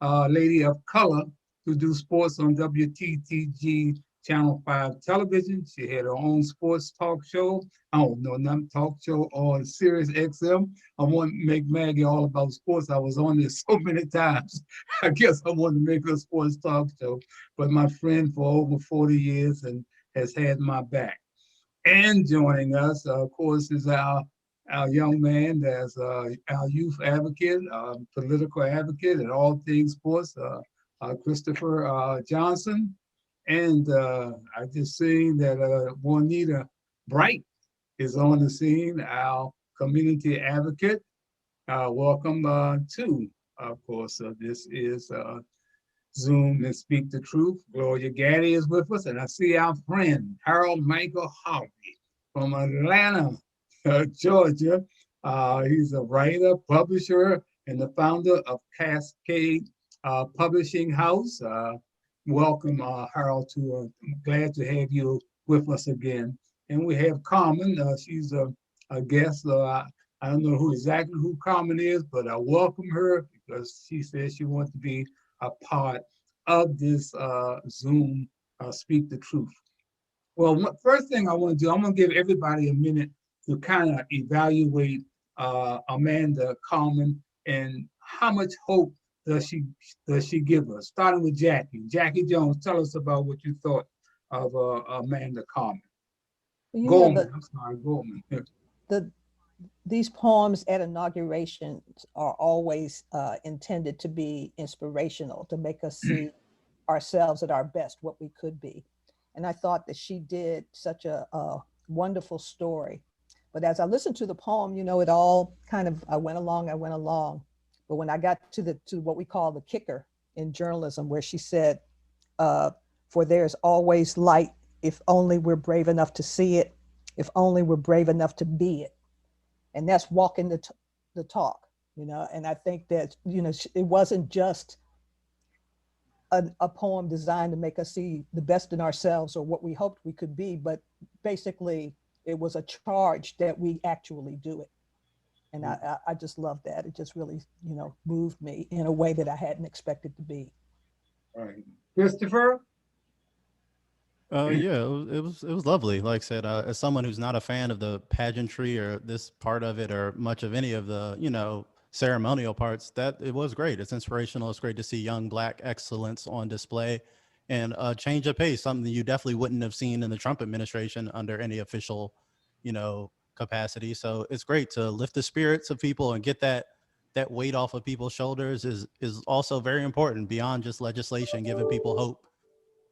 lady of color to do sports on WTTG Channel 5 television. She had her own sports talk show. I don't know, nothing talk show on Sirius XM. I want to make Maggie all about sports. I was on this so many times. I guess I wanted to make a sports talk show. But my friend for over 40 years and has had my back. And joining us, of course, is our young man that's our youth advocate, political advocate in all things sports, Christopher Johnson. And I just seen that Juanita Bright is on the scene, our community advocate. Welcome to, of course, this is Zoom and Speak the Truth. Gloria Gaddy is with us, and I see our friend Harold Michael Harvey from Atlanta, Georgia. He's a writer, publisher, and the founder of Cascade Publishing House. Welcome, Harold. I'm glad to have you with us again. And we have Carmen. She's a guest. I don't know exactly who Carmen is, but I welcome her because she says she wants to be a part of this Zoom Speak the Truth. Well, first thing I want to do, I'm going to give everybody a minute to kind of evaluate Amanda Gorman and how much hope does she give us? Starting with Jackie. Jackie Jones, tell us about what you thought of Amanda Gorman. Gorman, I'm sorry, Gorman. These poems at inaugurations are always intended to be inspirational, to make us see ourselves at our best, what we could be. And I thought that she did such a wonderful story. But as I listened to the poem, it all kind of, I went along. But when I got to what we call the kicker in journalism, where she said, for there's always light, if only we're brave enough to see it, if only we're brave enough to be it. And that's walking the talk, and I think that, it wasn't just a poem designed to make us see the best in ourselves or what we hoped we could be, but basically it was a charge that we actually do it. And I just love that. It just really, moved me in a way that I hadn't expected to be. All right. Christopher? Yeah, it was lovely. Like I said, as someone who's not a fan of the pageantry or this part of it or much of any of the, ceremonial parts, that it was great. It's inspirational. It's great to see young Black excellence on display and change of pace, something that you definitely wouldn't have seen in the Trump administration under any official, capacity. So it's great to lift the spirits of people and get that weight off of people's shoulders is also very important beyond just legislation, giving people hope.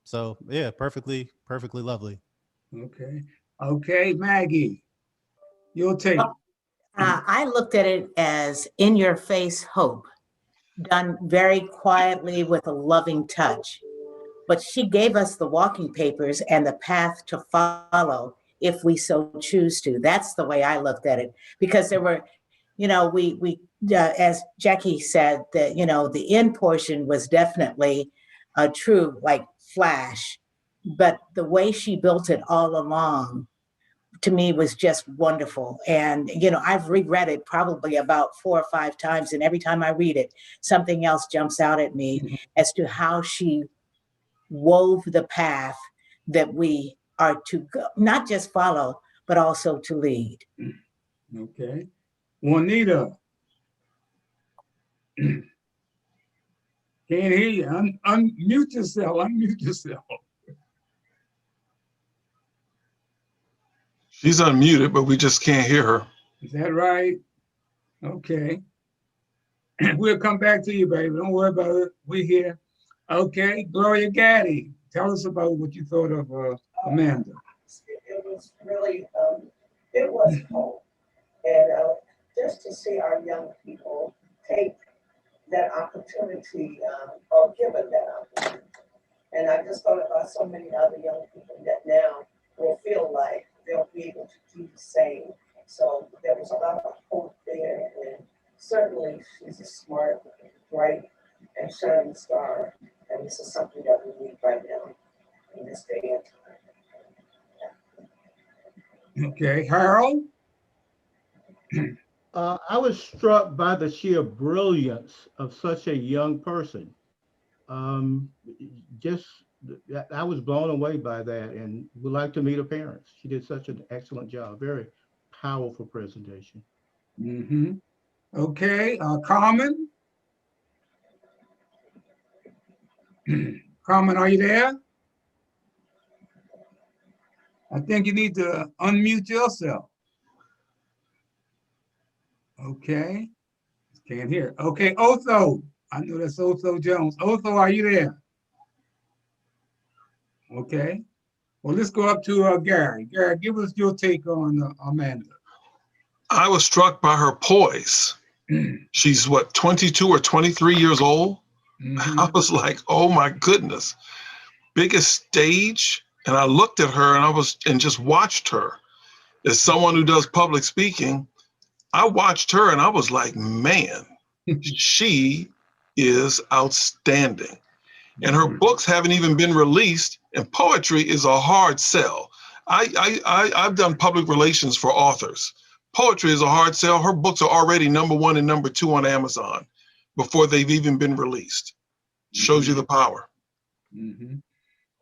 So yeah, perfectly lovely. Okay, Maggie, your take. I looked at it as in your face hope, done very quietly with a loving touch. But she gave us the walking papers and the path to follow if we so choose to. That's the way I looked at it, because there were, we as Jackie said, that, the end portion was definitely a true like flash, but the way she built it all along to me was just wonderful. And, I've reread it probably about 4 or 5 times. And every time I read it, something else jumps out at me as to how she wove the path that we are to go, not just follow, but also to lead. Okay. Juanita. Can't hear you. Unmute yourself. She's unmuted, but we just can't hear her. Is that right? Okay. We'll come back to you, baby. Don't worry about it. We're here. Okay, Gloria Gaddy, tell us about what you thought of Amanda. It was really, it was hope. And just to see our young people take that opportunity, or given that opportunity. And I just thought about so many other young people that now will feel like they'll be able to do the same. So there was a lot of hope there. And certainly she's a smart, bright, and shining star. And this is something that we need right now in this day and time. Okay, Harold? I was struck by the sheer brilliance of such a young person. Um, just, I was blown away by that and would like to meet her parents. She did such an excellent job. Very powerful presentation. Mm-hmm. Okay, Carmen? Carmen, are you there? I think you need to unmute yourself. Okay, can't hear. Okay, Otho. I know that's Otho Jones. Otho, are you there? Okay. Well, let's go up to Gary. Gary, give us your take on Amanda. I was struck by her poise. She's what, 22 or 23 years old? I was like, oh my goodness, biggest stage. And I looked at her and just watched her. As someone who does public speaking, I watched her and I was like, man, she is outstanding. And her books haven't even been released, and poetry is a hard sell. I've done public relations for authors. Poetry is a hard sell. Her books are already #1 and #2 on Amazon before they've even been released. Shows you the power.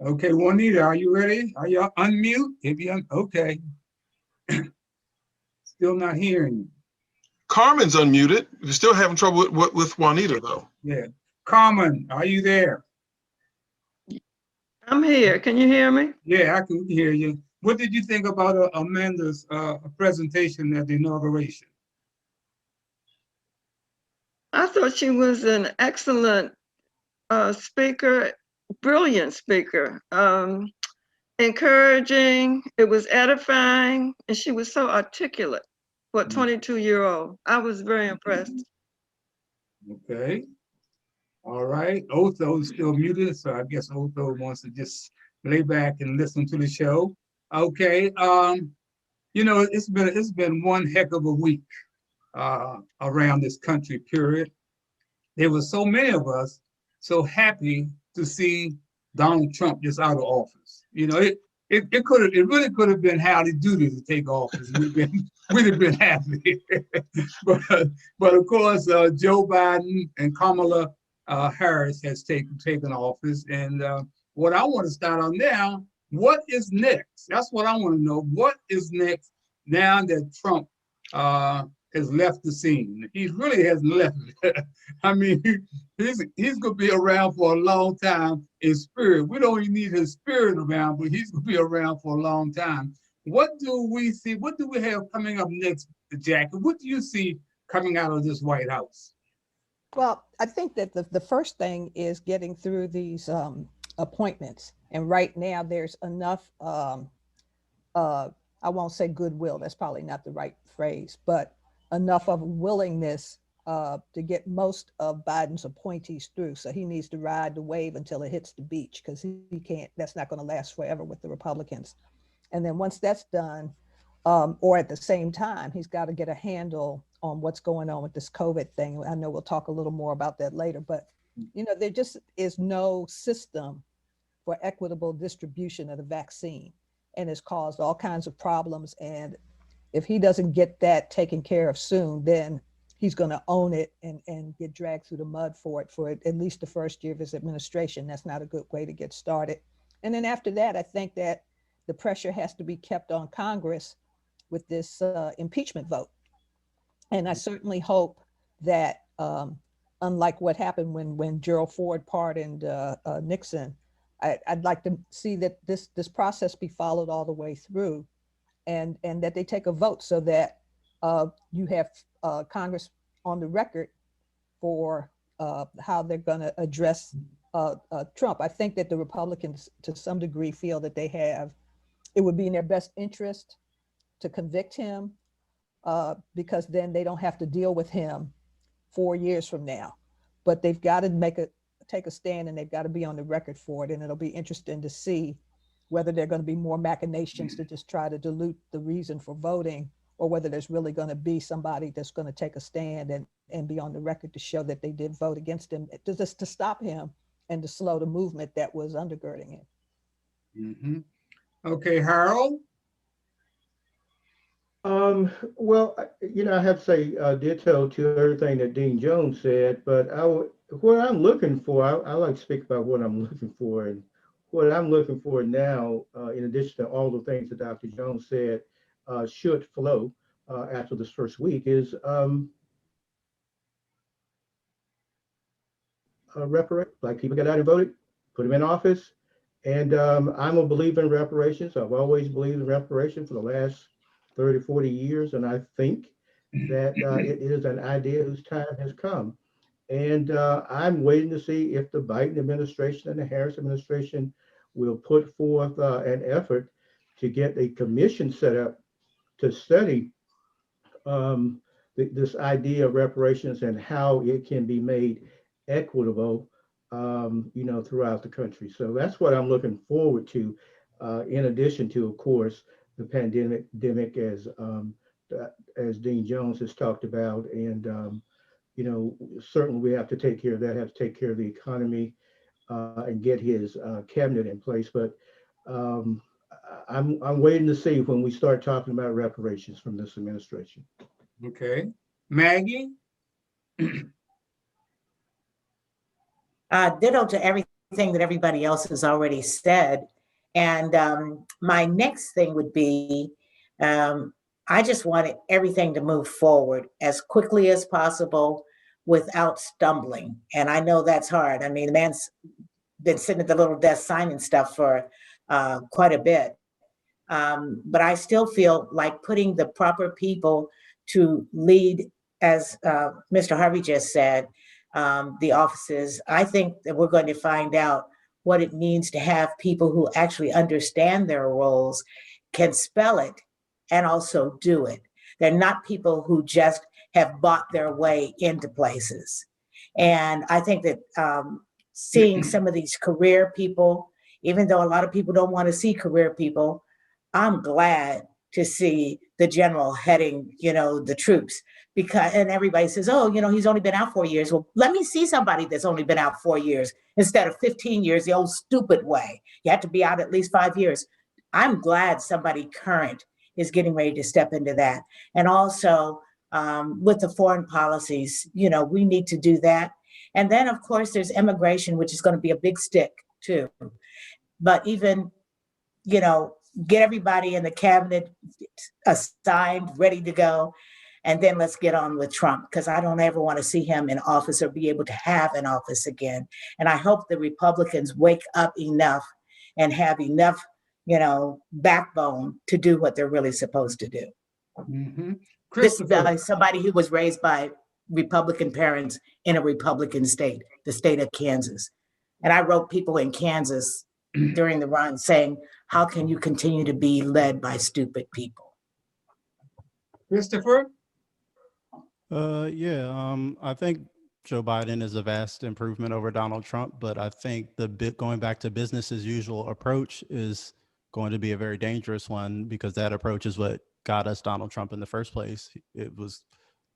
Okay, Juanita, are you ready? Are you unmute? Okay. Still not hearing you. Carmen's unmuted. You're still having trouble with Juanita, though. Yeah. Carmen, are you there? I'm here. Can you hear me? Yeah, I can hear you. What did you think about Amanda's presentation at the inauguration? I thought she was an excellent speaker, brilliant speaker, encouraging. It was edifying, and she was so articulate for a 22-year-old. I was very impressed. Okay. All right. Otho is still muted, so I guess Otho wants to just lay back and listen to the show. Okay. You know, it's been one heck of a week around this country, period. There were so many of us so happy to see Donald Trump just out of office. You know, it really could have been Howdy Doody to take office. We'd have been happy. but of course, Joe Biden and Kamala Harris has taken office. And what I want to start on now, what is next? That's what I want to know. What is next now that Trump has left the scene? He really hasn't left. I mean, he's going to be around for a long time in spirit. We don't even need his spirit around, but he's going to be around for a long time. What do we see? What do we have coming up next, Jackie? What do you see coming out of this White House? Well, I think that the first thing is getting through these appointments. And right now there's enough, I won't say goodwill, that's probably not the right phrase, but enough of willingness to get most of Biden's appointees through. So he needs to ride the wave until it hits the beach, because he can't, that's not going to last forever with the Republicans. And then once that's done, or at the same time, he's got to get a handle on what's going on with this COVID thing. I know we'll talk a little more about that later, but you know, there just is no system for equitable distribution of the vaccine, and it's caused all kinds of problems. And if he doesn't get that taken care of soon, then he's going to own it and get dragged through the mud for it for at least the first year of his administration. That's not a good way to get started. And then after that, I think that the pressure has to be kept on Congress with this impeachment vote. And I certainly hope that unlike what happened when Gerald Ford pardoned Nixon, I'd like to see that this process be followed all the way through, and that they take a vote so that you have Congress on the record for how they're going to address Trump. I think that the Republicans, to some degree, feel that it would be in their best interest to convict him, because then they don't have to deal with him 4 years from now. But they've got to take a stand, and they've got to be on the record for it. And it'll be interesting to see whether there are going to be more machinations to just try to dilute the reason for voting, or whether there's really going to be somebody that's going to take a stand and be on the record to show that they did vote against him, just to stop him and to slow the movement that was undergirding him. Mm-hmm. Okay, Harold? Well, I have to say ditto to everything that Dean Jones said, but what I'm looking for, I like to speak about what I'm looking for, and what I'm looking for now, in addition to all the things that Dr. Jones said, should flow after this first week is reparation. Like people get out and voted, put them in office, and I'm a believer in reparations. I've always believed in reparations for the last 30, 40 years, and I think that it is an idea whose time has come. And I'm waiting to see if the Biden administration and the Harris administration will put forth an effort to get a commission set up to study this idea of reparations and how it can be made equitable, throughout the country. So that's what I'm looking forward to, in addition to, of course, the pandemic, as Dean Jones has talked about, and certainly we have to take care of that, have to take care of the economy, and get his cabinet in place. But um, I'm waiting to see when we start talking about reparations from this administration. Okay. Maggie? Ditto to everything that everybody else has already said. And my next thing would be, I just wanted everything to move forward as quickly as possible without stumbling. And I know that's hard. I mean, the man's been sitting at the little desk signing stuff for quite a bit. But I still feel like putting the proper people to lead, as Mr. Harvey just said, the offices. I think that we're going to find out what it means to have people who actually understand their roles, can spell it, and also do it. They're not people who just have bought their way into places. And I think that seeing some of these career people, even though a lot of people don't want to see career people, I'm glad to see the general heading, the troops, because, and everybody says, oh, he's only been out 4 years. Well, let me see somebody that's only been out 4 years instead of 15 years, the old stupid way. You have to be out at least 5 years. I'm glad somebody current is getting ready to step into that. And also with the foreign policies, we need to do that. And then, of course, there's immigration, which is going to be a big stick too. But even, get everybody in the cabinet assigned, ready to go. And then let's get on with Trump, because I don't ever want to see him in office or be able to have an office again. And I hope the Republicans wake up enough and have enough, backbone to do what they're really supposed to do. Mm-hmm. This Christopher. somebody who was raised by Republican parents in a Republican state, the state of Kansas. And I wrote people in Kansas during the run saying, how can you continue to be led by stupid people? Christopher? I think Joe Biden is a vast improvement over Donald Trump, but I think the bit going back to business as usual approach is going to be a very dangerous one, because that approach is what got us Donald Trump in the first place. It was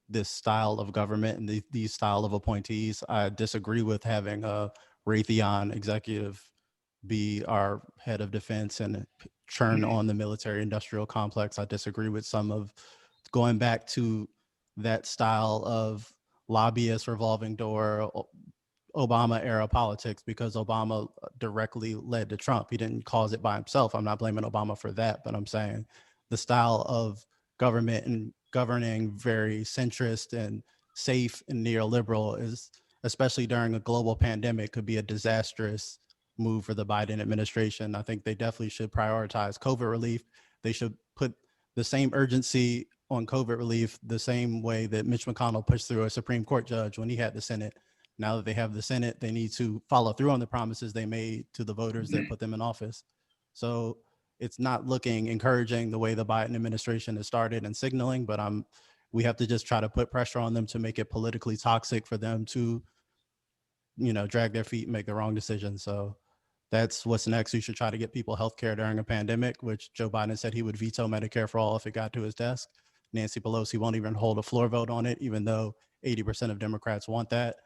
this style of government and these style of appointees. I disagree with having a Raytheon executive be our head of defense and churn on the military industrial complex. I disagree with some of going back to that style of lobbyist revolving door Obama era politics, because Obama directly led to Trump. He didn't cause it by himself. I'm not blaming Obama for that, but I'm saying the style of government and governing very centrist and safe and neoliberal is, especially during a global pandemic, could be a disastrous move for the Biden administration. I think they definitely should prioritize COVID relief. They should put the same urgency on COVID relief the same way that Mitch McConnell pushed through a Supreme Court judge when he had the Senate. Now that they have the Senate, they need to follow through on the promises they made to the voters that put them in office. So it's not looking encouraging the way the Biden administration has started and signaling, but we have to just try to put pressure on them to make it politically toxic for them to, drag their feet and make the wrong decision. So that's what's next. You should try to get people health care during a pandemic, which Joe Biden said he would veto Medicare for all if it got to his desk. Nancy Pelosi won't even hold a floor vote on it, even though 80% of Democrats want that.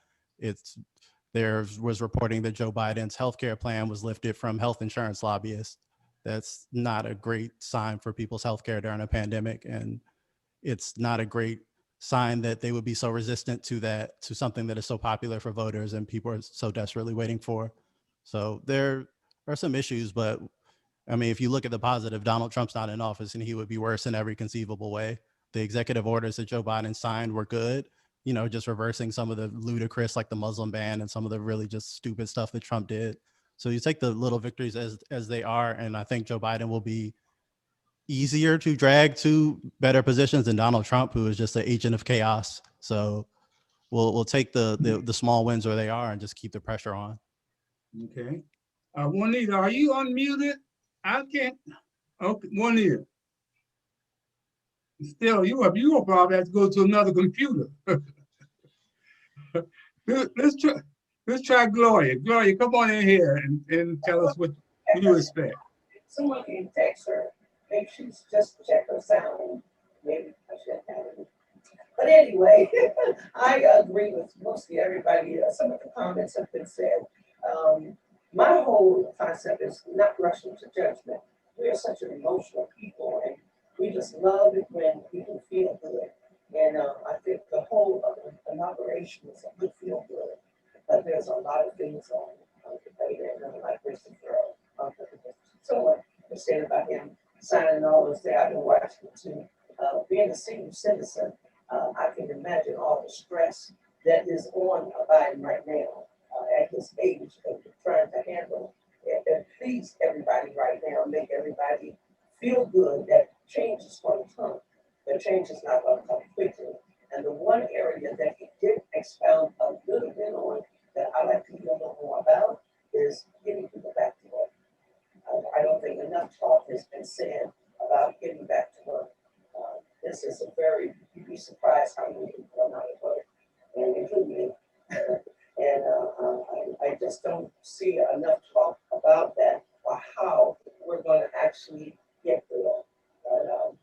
There was reporting that Joe Biden's healthcare plan was lifted from health insurance lobbyists. That's not a great sign for people's healthcare during a pandemic. And it's not a great sign that they would be so resistant to that, to something that is so popular for voters and people are so desperately waiting for. So there are some issues, but I mean, if you look at the positive, Donald Trump's not in office and he would be worse in every conceivable way. The executive orders that Joe Biden signed were good, you know, just reversing some of the ludicrous, like the Muslim ban and some of the really just stupid stuff that Trump did. So you take the little victories as they are, and I think Joe Biden will be easier to drag to better positions than Donald Trump, who is just an agent of chaos. So we'll take the small wins where they are and just keep the pressure on. Okay. Juanita, are you unmuted? I can't. Okay, Juanita. Still, you will probably have to go to another computer. Let's try Gloria. Gloria, come on in here and tell us what you expect. Someone can text her. Maybe she's just check her sound. Maybe I should have it. But anyway, I agree with mostly everybody. Some of the comments have been said. My whole concept is not rushing to judgment. We are such an emotional people, and we just love it when people feel good. And I think the whole of the inauguration is a good feel good. But there's a lot of things on the plate, and like Christopher, someone was saying about him signing all those things. I've been watching it too. Being a senior citizen, I can imagine all the stress that is on Biden right now at his age of trying to handle and please everybody right now, make everybody feel good that change is going to come. The change is not going to come quickly. And the one area that he did expound a little bit on that I like to hear a little more about is getting people back to work. I don't think enough talk has been said about getting back to work. This is a very, you'd be surprised how many people are not at work, and including me. And I just don't see enough talk about that or how we're going to actually get there. But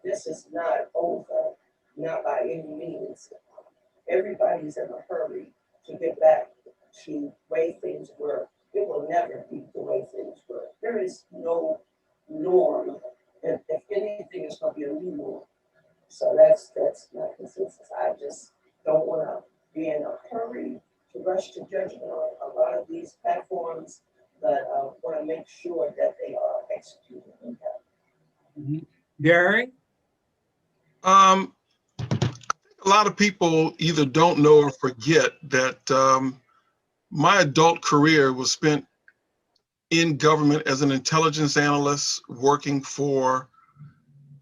this is not over, not by any means. Everybody's in a hurry to get back to the way things were. It will never be the way things were. There is no norm. If anything, it's going to be a new norm. So that's my consensus. I just don't want to be in a hurry to rush to judgment on a lot of these platforms, but want to make sure that they are executed. Gary? A lot of people either don't know or forget that my adult career was spent in government as an intelligence analyst, working for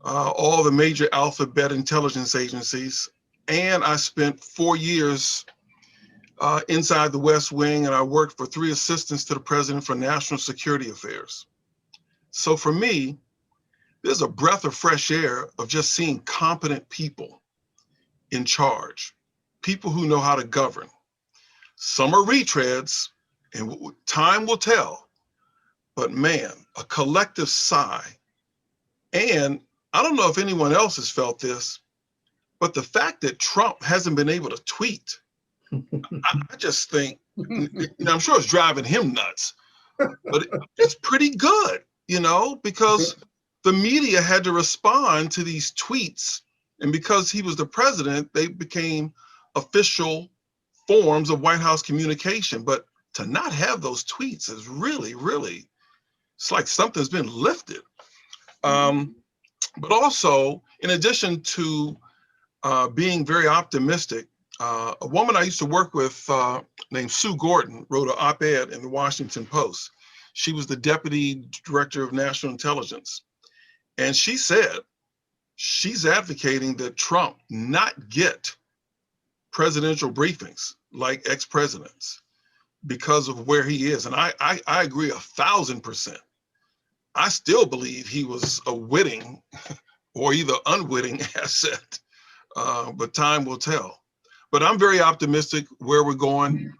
all the major alphabet intelligence agencies. And I spent 4 years inside the West Wing, and I worked for 3 assistants to the president for national security affairs. So for me, there's a breath of fresh air of just seeing competent people in charge, people who know how to govern. Some are retreads, and time will tell, but man, a collective sigh. And I don't know if anyone else has felt this, but the fact that Trump hasn't been able to tweet, I just think, I'm sure it's driving him nuts, but it's pretty good, because the media had to respond to these tweets. And because he was the president, they became official forms of White House communication. But to not have those tweets is really, really, it's like something's been lifted. But also, in addition to being very optimistic, a woman I used to work with named Sue Gordon wrote an op-ed in the Washington Post. She was the deputy director of national intelligence. And she said she's advocating that Trump not get presidential briefings like ex-presidents because of where he is. And I agree 1,000%. I still believe he was a witting or either unwitting asset, but time will tell. But I'm very optimistic where we're going.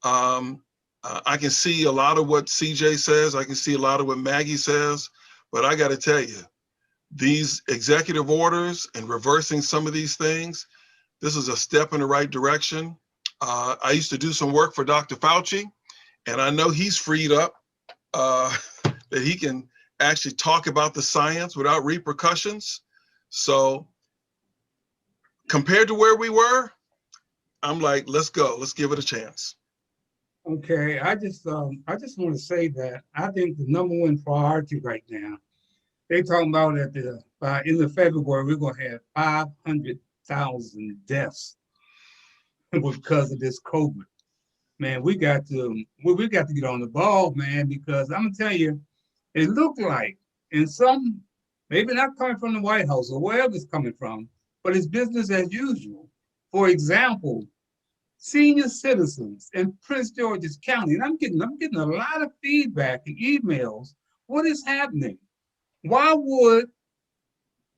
I can see a lot of what CJ says. I can see a lot of what Maggie says, but I got to tell you, these executive orders and reversing some of these things, this is a step in the right direction. I used to do some work for Dr. Fauci, and I know he's freed up, that he can actually talk about the science without repercussions. So compared to where we were, I'm like, let's go, let's give it a chance. Okay, I just want to say that I think the number one priority right now, they talking about at the by end of February we're gonna have 500,000 deaths because of this COVID. Man, we got to get on the ball, man, because I'm gonna tell you, it looked like in some, maybe not coming from the White House or wherever it's coming from, but it's business as usual. For example, senior citizens in Prince George's County, and I'm getting a lot of feedback and emails. What is happening? Why would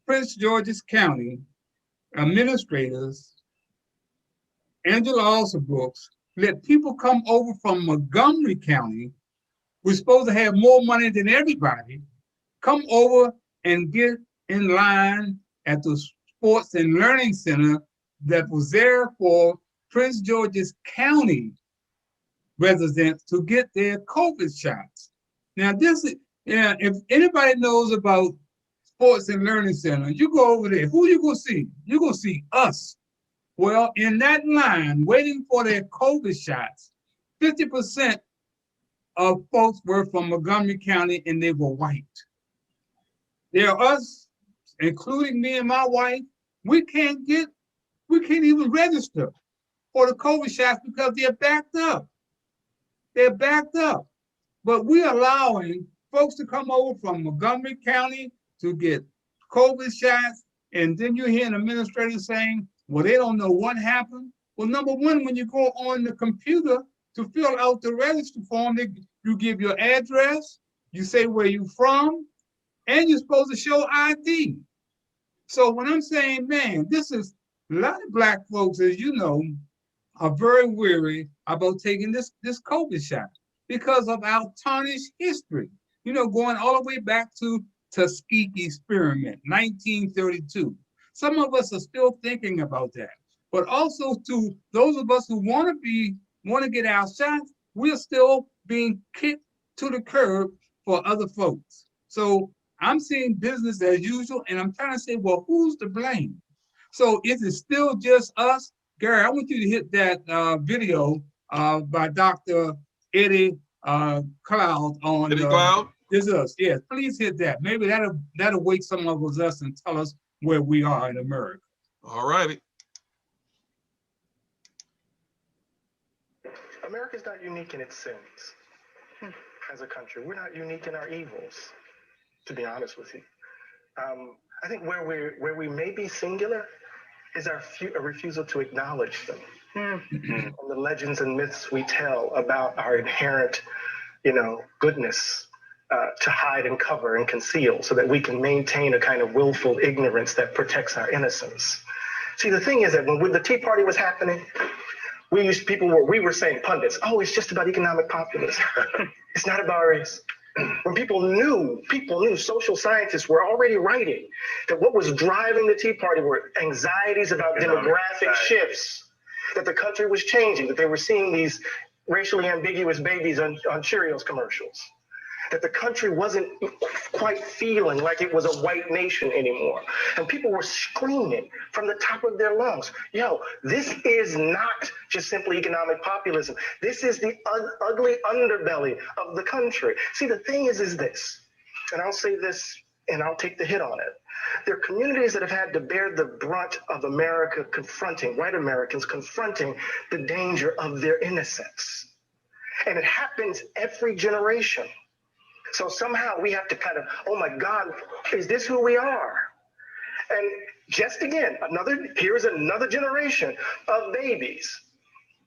Prince George's County administrators, Angela Alsobrooks, let people come over from Montgomery County? We're supposed to have more money than everybody. Come over and get in line at the Sports and Learning Center that was there for Prince George's County residents to get their COVID shots. Now, this is, if anybody knows about Sports and Learning Center, you go over there, who you gonna see? You're gonna see us. Well, in that line, waiting for their COVID shots, 50% of folks were from Montgomery County and they were white. There are us, including me and my wife, we can't even register for the COVID shots because they're backed up. They're backed up. But we're allowing folks to come over from Montgomery County to get COVID shots. And then you hear an administrator saying, well, they don't know what happened. Well, number one, when you go on the computer to fill out the register form, you give your address, you say where you're from, and you're supposed to show ID. So when I'm saying, man, this is a lot of Black folks, as you know, are very weary about taking this COVID shot because of our tarnished history. You know, going all the way back to Tuskegee experiment, 1932. Some of us are still thinking about that. But also to those of us who want to get our shots, we're still being kicked to the curb for other folks. So I'm seeing business as usual, and I'm trying to say, well, who's to blame? So is it still just us? Gary, I want you to hit that video by Dr. Eddie Glaude on Eddie Glaude? This is us. Yes, please hit that. Maybe that'll wake some of us and tell us where we are in America. All righty. America's not unique in its sins as a country. We're not unique in our evils, to be honest with you. I think where we may be singular is our refusal to acknowledge them. And the legends and myths we tell about our inherent, goodness to hide and cover and conceal so that we can maintain a kind of willful ignorance that protects our innocence. See, the thing is that when the Tea Party was happening, we were saying, pundits, oh, it's just about economic populism. It's not about race. When people knew, social scientists were already writing that what was driving the Tea Party were anxieties about demographic shifts, that the country was changing, that they were seeing these racially ambiguous babies on Cheerios commercials, that the country wasn't quite feeling like it was a white nation anymore. And people were screaming from the top of their lungs, yo, this is not just simply economic populism. This is the ugly underbelly of the country. See, the thing is this, and I'll say this and I'll take the hit on it. There are communities that have had to bear the brunt of America white Americans confronting the danger of their innocence. And it happens every generation. So somehow we have to kind of, oh my God, is this who we are? And just again, here's another generation of babies.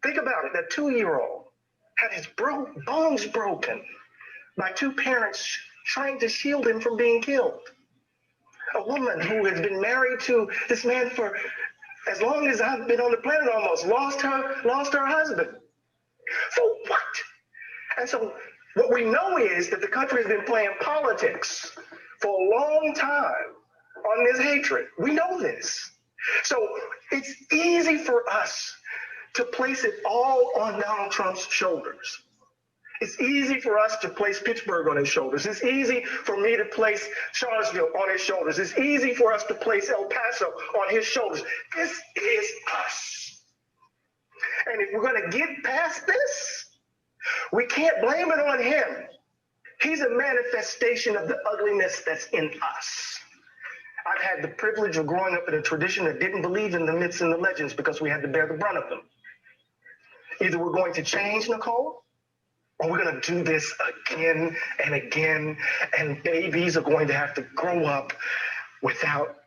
Think about it, that 2-year-old had his bones broken by 2 parents trying to shield him from being killed. A woman who has been married to this man for as long as I've been on the planet almost, lost her husband. For what? And so what we know is that the country has been playing politics for a long time on this hatred. We know this. So it's easy for us to place it all on Donald Trump's shoulders. It's easy for us to place Pittsburgh on his shoulders. It's easy for me to place Charlottesville on his shoulders. It's easy for us to place El Paso on his shoulders. This is us. And if we're going to get past this, we can't blame it on him. He's a manifestation of the ugliness that's in us. I've had the privilege of growing up in a tradition that didn't believe in the myths and the legends because we had to bear the brunt of them. Either we're going to change, Nicole, or we're going to do this again and again, and babies are going to have to grow up without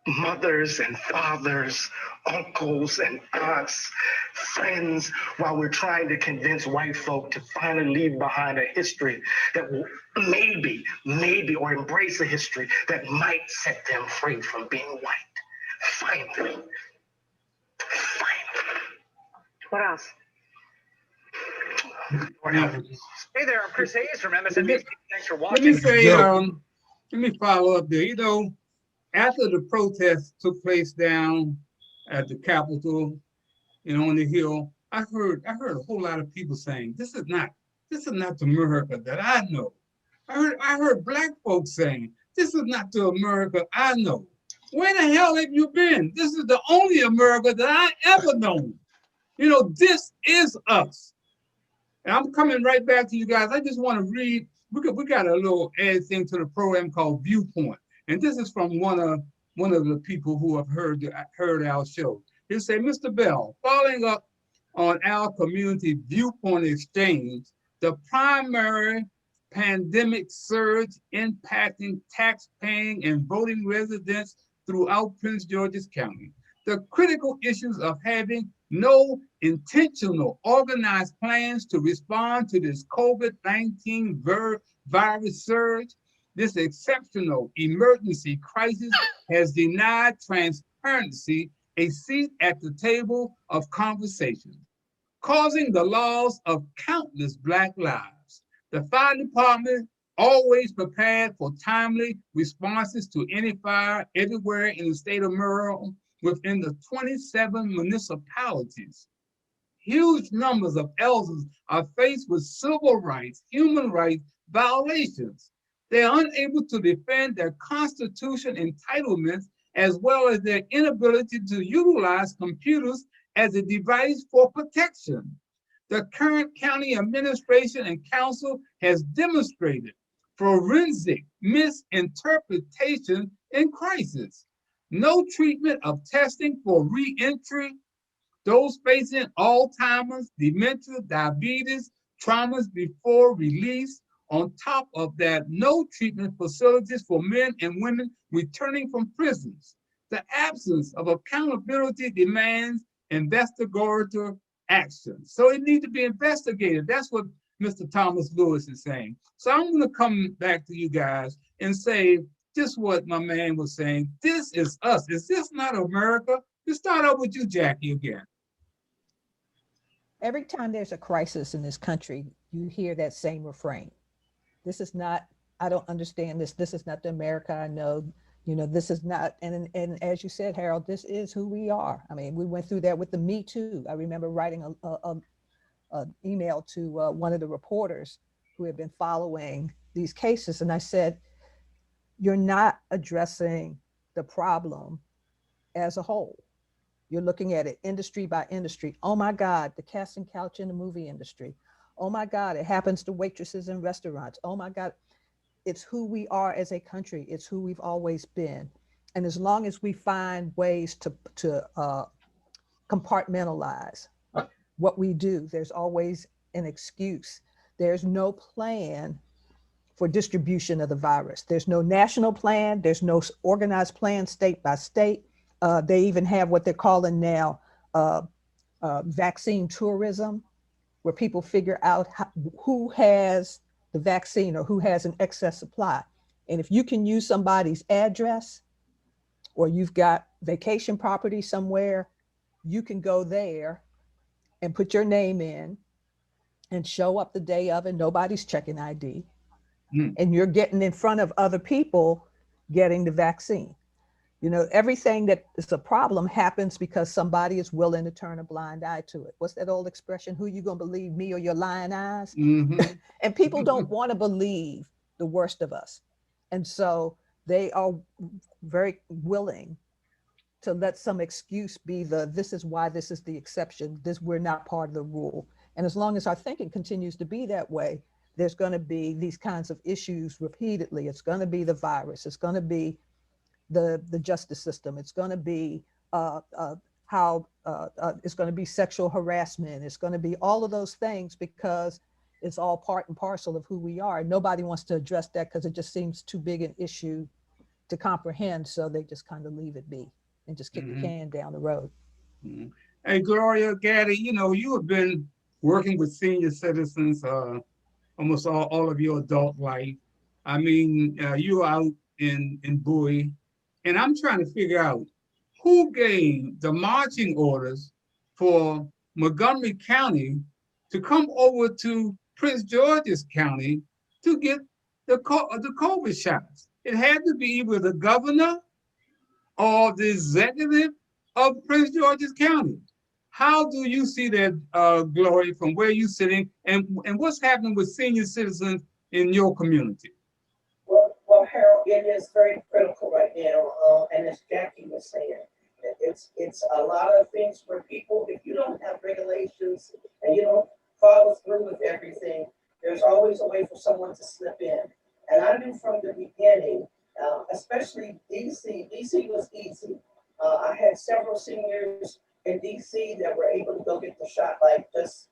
mothers and fathers, uncles and aunts, friends, while we're trying to convince white folk to finally leave behind a history that will maybe, or embrace a history that might set them free from being white. Finally. What else? Hey there, I'm Chris Hayes from MSNBC. Thanks for watching. Let me say, let me follow up there. You know, after the protests took place down at the Capitol, you know, on the Hill, I heard a whole lot of people saying, this is not the America that I know. I heard Black folks saying, this is not the America I know. Where the hell have you been? This is the only America that I ever known. You know, this is us. And I'm coming right back to you guys. I just want to read, we got a little add thing to the program called Viewpoint. And this is from one of the people who have heard our show. He said, Mr. Bell, following up on our community viewpoint exchange, the primary pandemic surge impacting tax-paying and voting residents throughout Prince George's County, the critical issues of having no intentional organized plans to respond to this COVID-19 virus surge, this exceptional emergency crisis has denied transparency a seat at the table of conversation, causing the loss of countless Black lives. The fire department always prepared for timely responses to any fire everywhere in the state of Maryland within the 27 municipalities. Huge numbers of elders are faced with civil rights, human rights violations. They are unable to defend their constitution entitlements, as well as their inability to utilize computers as a device for protection. The current county administration and council has demonstrated forensic misinterpretation in crisis. No treatment of testing for re-entry, those facing Alzheimer's, dementia, diabetes, traumas before release. On top of that, no treatment facilities for men and women returning from prisons. The absence of accountability demands investigatory action. So it needs to be investigated. That's what Mr. Thomas Lewis is saying. So I'm going to come back to you guys and say just what my man was saying. This is us. Is this not America? Let's start out with you, Jackie, again. Every time there's a crisis in this country, you hear that same refrain. This is not, I don't understand this. This is not the America I know. You know, this is not, and as you said, Harold, this is who we are. I mean, we went through that with the Me Too. I remember writing an email to one of the reporters who had been following these cases. And I said, you're not addressing the problem as a whole. You're looking at it industry by industry. Oh my God, the casting couch in the movie industry. Oh my God, it happens to waitresses in restaurants. Oh my God, it's who we are as a country. It's who we've always been. And as long as we find ways to compartmentalize what we do, there's always an excuse. There's no plan for distribution of the virus. There's no national plan. There's no organized plan state by state. They even have what they're calling now vaccine tourism, where people figure out who has the vaccine or who has an excess supply. And if you can use somebody's address or you've got vacation property somewhere, you can go there and put your name in and show up the day of and nobody's checking ID. And you're getting in front of other people getting the vaccine. You know, everything that is a problem happens because somebody is willing to turn a blind eye to it. What's that old expression? Who you gonna believe, me or your lying eyes? Mhm. And people don't want to believe the worst of us. And so they are very willing to let some excuse be this is why this is the exception, we're not part of the rule. And as long as our thinking continues to be that way, there's going to be these kinds of issues repeatedly. It's going to be the virus. It's going to be the justice system. It's going to be it's going to be sexual harassment. It's going to be all of those things because it's all part and parcel of who we are. Nobody wants to address that because it just seems too big an issue to comprehend. So they just kind of leave it be and just kick the can down the road. Hey, Gloria Gaddy, you know, you have been working with senior citizens almost all of your adult life. I mean, you are out in Bowie, and I'm trying to figure out who gave the marching orders for Montgomery County to come over to Prince George's County to get the COVID shots. It had to be either the governor or the executive of Prince George's County. How do you see that, Gloria, from where you're sitting, and what's happening with senior citizens in your community? Well, Harold, it is very critical right now, and as Jackie was saying, it's a lot of things for people. If you don't have regulations and you don't follow through with everything, there's always a way for someone to slip in. And I knew from the beginning, especially DC. DC was easy. I had several seniors in DC that were able to go get the shot, like just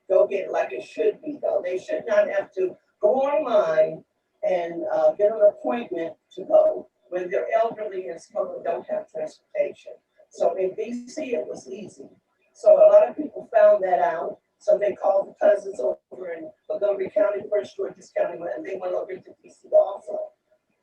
go get it like it should be though. They should not have to go online and get an appointment to go when they're elderly and don't have transportation. So in DC, it was easy. So a lot of people found that out. So they called the cousins over in Montgomery County, Prince George's County, and they went over to DC also.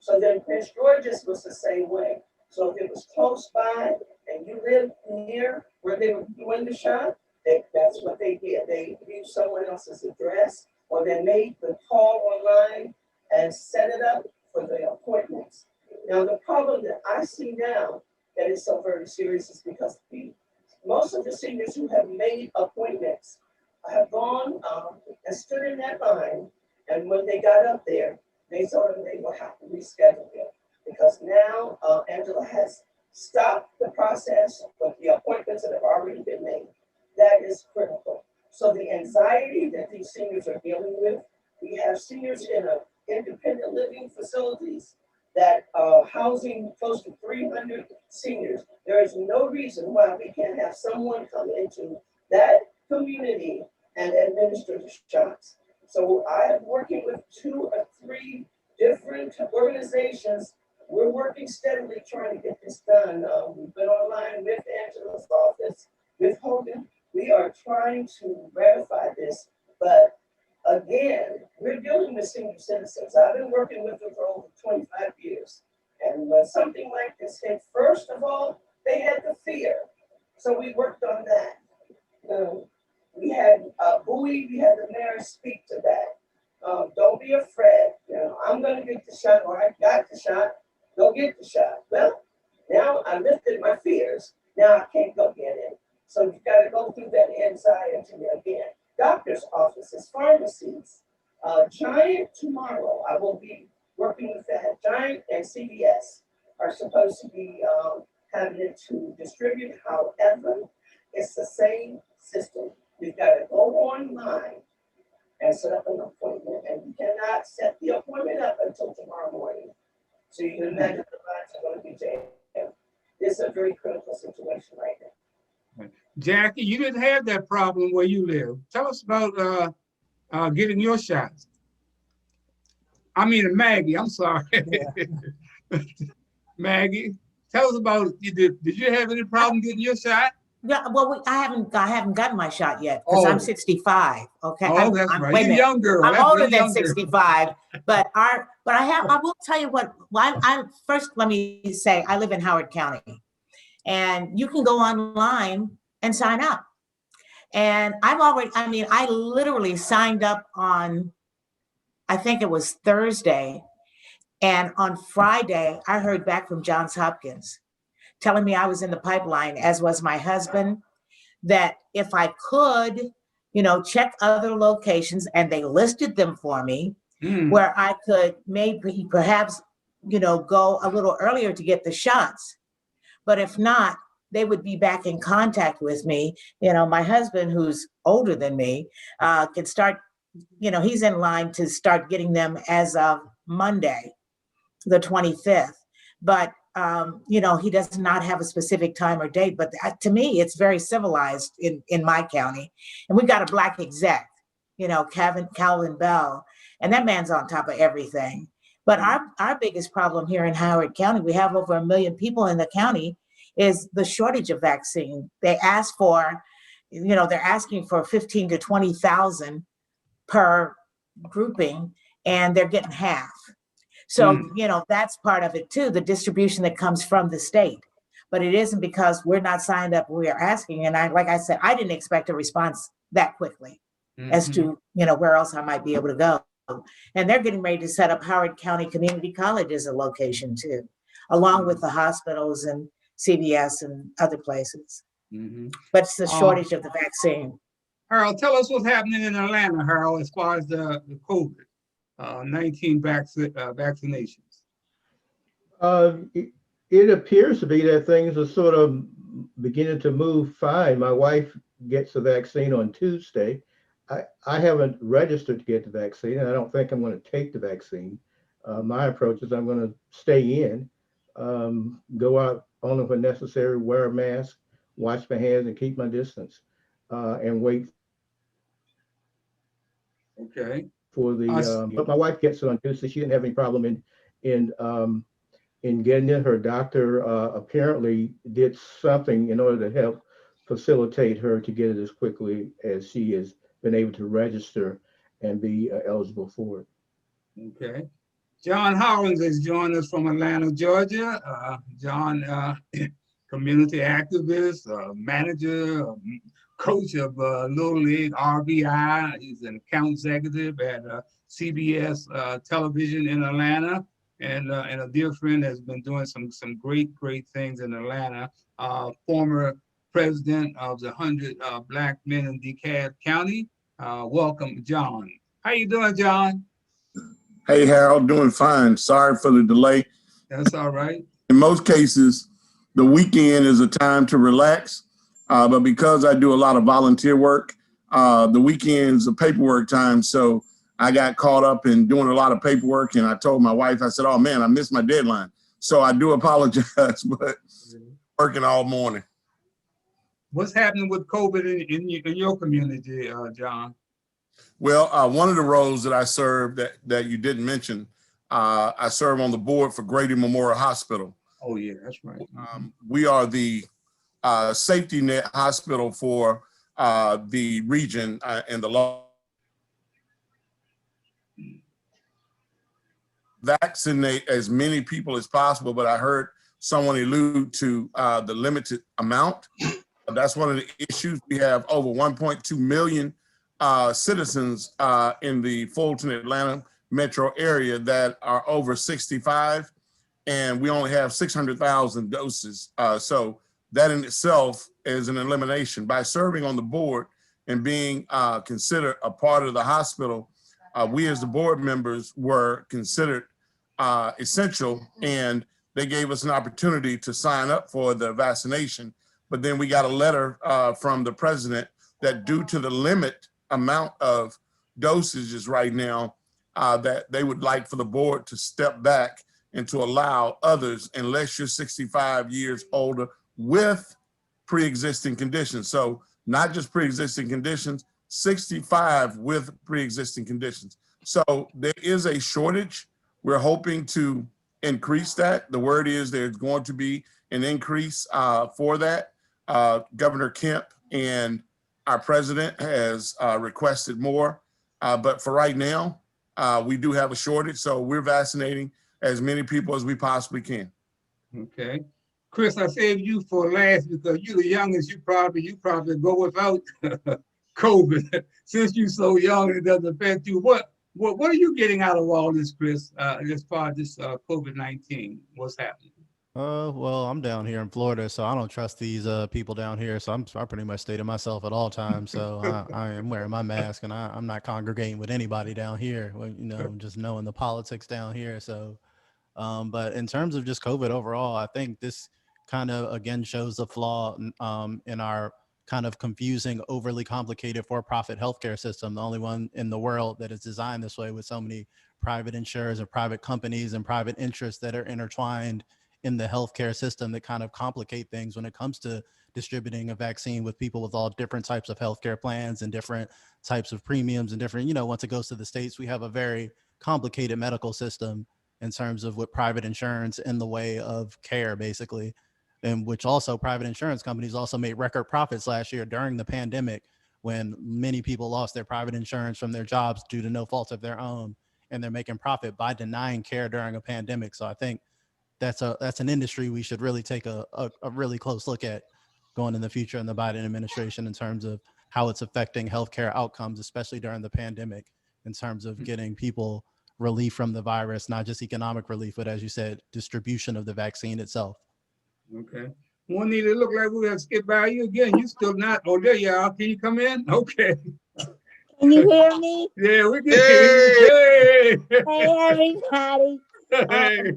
So then Prince George's was the same way. So if it was close by and you lived near where they were doing the shot, that's what they did. They used someone else's address, or they made the call online and set it up for the appointments. Now, the problem that I see now that is so very serious is because most of the seniors who have made appointments have gone and stood in that line, and when they got up there, they told them they will have to reschedule it because now Angela has stopped the process with the appointments that have already been made. That is critical. So the anxiety that these seniors are dealing with, we have seniors in independent living facilities that are housing close to 300 seniors. There is no reason why we can't have someone come into that community and administer the shots. So I am working with 2 or 3 different organizations. We're working steadily trying to get this done. We've been online with Angela's office, with Hogan. We are trying to ratify this, but again, we're dealing with senior citizens. I've been working with them for over 25 years. And when something like this hit, first of all, they had the fear. So we worked on that. We had Bowie, we had the mayor speak to that. Don't be afraid. I'm going to get the shot, or I got the shot. Go get the shot. Well, now I lifted my fears. Now I can't go get it. So you got to go through that anxiety again. Doctor's offices, pharmacies, Giant tomorrow. I will be working with that. Giant and CVS are supposed to be having it to distribute. However, it's the same system. You've got to go online and set up an appointment, and you cannot set the appointment up until tomorrow morning. So you can imagine the lines are going to be jammed. It's a very critical situation right now. Jackie, you didn't have that problem where you live. Tell us about getting your shots. I mean, Maggie, I'm sorry. Yeah. Maggie, tell us about, did you have any problem getting your shot? Yeah, well, I haven't gotten my shot yet because I'm 65. Okay. Oh, that's right. You're a young girl. I'm older than 65, but I will tell you what. First, let me say I live in Howard County, and you can go online and sign up. And I literally signed up on, I think it was Thursday, And on Friday, I heard back from Johns Hopkins telling me I was in the pipeline, as was my husband, that if I could, check other locations, and they listed them for me, where I could maybe perhaps, go a little earlier to get the shots. But if not, they would be back in contact with me. My husband, who's older than me, can start, he's in line to start getting them as of Monday, the 25th. But, he does not have a specific time or date. But to me, it's very civilized in my county. And we've got a Black exec, Calvin Bell, and that man's on top of everything. But our biggest problem here in Howard County, we have over 1 million people in the county, is the shortage of vaccine. They ask for, they're asking for 15 to 20,000 per grouping, and they're getting half. So, that's part of it too, the distribution that comes from the state. But it isn't because we're not signed up, we are asking. And like I said, I didn't expect a response that quickly as to, where else I might be able to go. And they're getting ready to set up Howard County Community College as a location too, along with the hospitals and CVS and other places. But it's the shortage of the vaccine. Harold, tell us what's happening in Atlanta, Harold, as far as the COVID-19 vaccinations. It appears to be that things are sort of beginning to move fine. My wife gets the vaccine on Tuesday. I haven't registered to get the vaccine, and I don't think I'm going to take the vaccine. My approach is I'm going to stay in, go out only when necessary, wear a mask, wash my hands, and keep my distance, and wait. Okay. For the, but my wife gets it on Tuesday. She didn't have any problem in getting it. Her doctor apparently did something in order to help facilitate her to get it as quickly as she has been able to register and be eligible for it. Okay. John Hollins has joined us from Atlanta, Georgia. John, community activist, manager, coach of Little League RBI. He's an account executive at CBS television in Atlanta, and a dear friend has been doing some great things in Atlanta. Former president of the 100 Black Men in DeKalb County. Welcome, John. How you doing, John? Hey, Harold, doing fine. Sorry for the delay. That's all right. In most cases, the weekend is a time to relax, but because I do a lot of volunteer work, the weekend's a paperwork time. So I got caught up in doing a lot of paperwork, and I told my wife, I said, oh man, I missed my deadline. So I do apologize, but working all morning. What's happening with COVID in your community, John? Well, one of the roles that I serve that you didn't mention, I serve on the board for Grady Memorial Hospital. Oh yeah, that's right. We are the safety net hospital for the region and the law. Vaccinate as many people as possible, but I heard someone allude to the limited amount. That's one of the issues. We have over 1.2 million citizens in the Fulton, Atlanta metro area that are over 65, and we only have 600,000 doses. So that in itself is an elimination. By serving on the board and being considered a part of the hospital, we as the board members were considered essential, and they gave us an opportunity to sign up for the vaccination. But then we got a letter from the president that due to the limit amount of dosages right now, that they would like for the board to step back and to allow others, unless you're 65 years older with pre-existing conditions. So not just pre-existing conditions, 65 with pre-existing conditions. So there is a shortage. We're hoping to increase that. The word is there's going to be an increase for that. Governor Kemp and our president has requested more, but for right now, we do have a shortage, so we're vaccinating as many people as we possibly can. Okay. Chris, I saved you for last because you're the youngest. You probably go without COVID. Since you're so young, it doesn't affect you. What are you getting out of all this, Chris, as far as this COVID-19? What's happening? Well, I'm down here in Florida, so I don't trust these people down here. So I pretty much stay to myself at all times. So I am wearing my mask, and I'm not congregating with anybody down here. Well, just knowing the politics down here. So, but in terms of just COVID overall, I think this kind of again shows the flaw in our kind of confusing, overly complicated for-profit healthcare system. The only one in the world that is designed this way, with so many private insurers and private companies and private interests that are intertwined in the healthcare system that kind of complicate things when it comes to distributing a vaccine with people with all different types of healthcare plans and different types of premiums and different, once it goes to the States, we have a very complicated medical system in terms of with private insurance in the way of care, basically. And which also private insurance companies also made record profits last year during the pandemic, when many people lost their private insurance from their jobs due to no fault of their own. And they're making profit by denying care during a pandemic. So I think that's an industry we should really take a really close look at going in the future in the Biden administration, in terms of how it's affecting healthcare outcomes, especially during the pandemic, in terms of getting people relief from the virus, not just economic relief, but as you said, distribution of the vaccine itself. Okay. Juanita, it look like we're gonna skip by you again. You still not? Oh, there you are. Can you come in? Okay. Can you hear me? Yeah, we can hear you. Hey. Hey, everybody. Hey.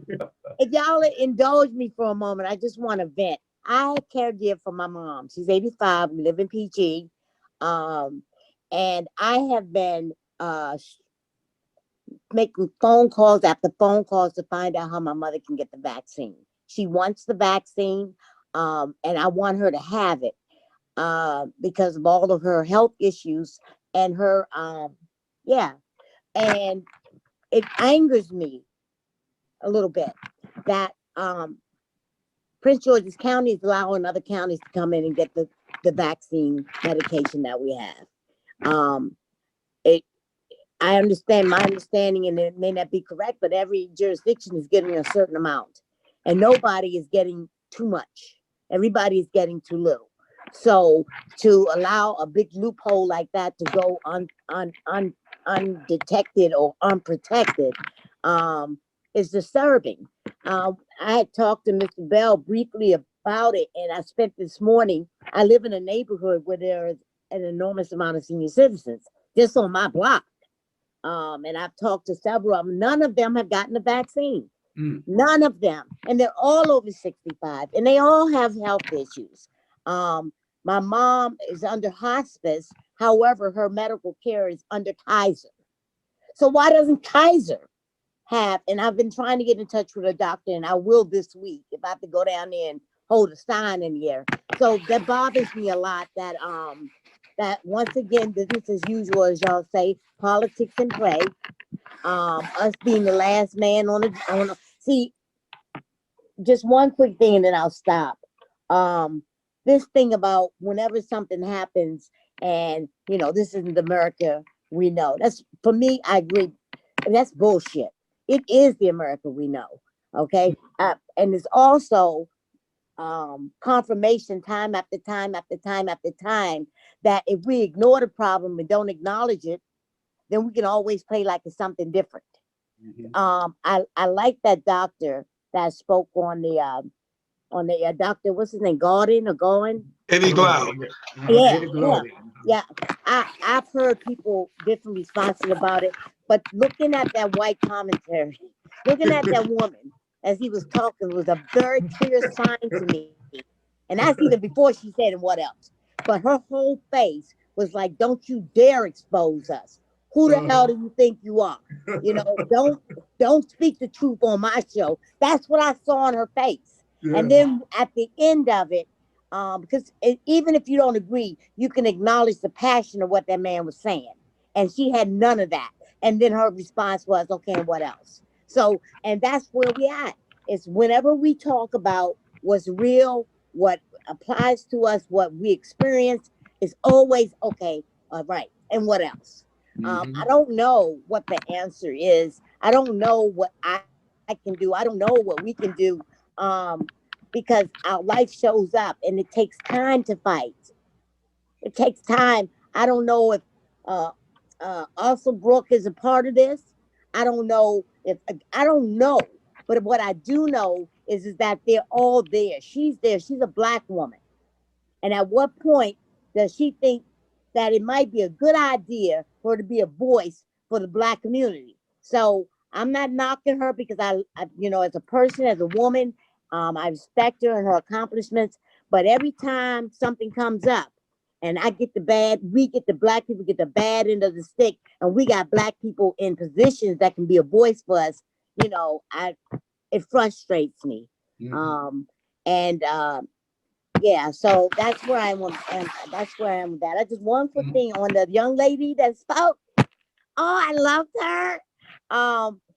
If y'all indulge me for a moment, I just want to vent. I caregive for my mom. She's 85. We live in PG. And I have been making phone calls after phone calls to find out how my mother can get the vaccine. She wants the vaccine, and I want her to have it because of all of her health issues and her, and it angers me a little bit that Prince George's County is allowing other counties to come in and get the vaccine medication that we have. I understand, my understanding, and it may not be correct, but every jurisdiction is getting a certain amount, and nobody is getting too much. Everybody is getting too little. So to allow a big loophole like that to go undetected or unprotected is disturbing. I had talked to Mr. Bell briefly about it, and I spent this morning. I live in a neighborhood where there is an enormous amount of senior citizens just on my block. And I've talked to several of them. None of them have gotten the vaccine. None of them. And they're all over 65, and they all have health issues. My mom is under hospice. However, her medical care is under Kaiser. So why doesn't Kaiser have, and I've been trying to get in touch with a doctor, and I will this week if I have to go down there and hold a sign in the air. So that bothers me a lot that that once again, business as usual, as y'all say, politics in play. Us being the last man on the see, just one quick thing and then I'll stop. This thing about whenever something happens and this isn't America we know. That's, for me, I agree. And that's bullshit. It is the America we know. Okay. And it's also confirmation time after time after time after time that if we ignore the problem and don't acknowledge it, then we can always play like it's something different. I like that doctor that spoke on the doctor, what's his name, Gordon or Goen? Eddie Glaude. Yeah. I've heard people different responses about it, but looking at that white commentary, looking at that woman as he was talking was a very clear sign to me. And that's even before she said and what else. But her whole face was like, don't you dare expose us. Who the hell do you think you are? Don't speak the truth on my show. That's what I saw on her face. Yeah. And then at the end of it, because even if you don't agree, you can acknowledge the passion of what that man was saying. And she had none of that. And then her response was, okay, and what else? So, and that's where we at. It's whenever we talk about what's real, what applies to us, what we experience, is always, okay, all right, and what else? I don't know what the answer is. I don't know what I can do. I don't know what we can do because our life shows up and it takes time to fight. It takes time. I don't know if also Brooke is a part of this. I don't know if I don't know, but what I do know is that they're all there. She's there. She's a Black woman. And at what point does she think that it might be a good idea for her to be a voice for the Black community? So I'm not knocking her because I you know, as a person, as a woman, I respect her and her accomplishments. But every time something comes up, and I get the bad, we get the Black people get the bad end of the stick, and we got Black people in positions that can be a voice for us. You know, it frustrates me. And yeah, so that's where I am. That's where I am with that. I just one quick thing on the young lady that spoke. Oh, I loved her.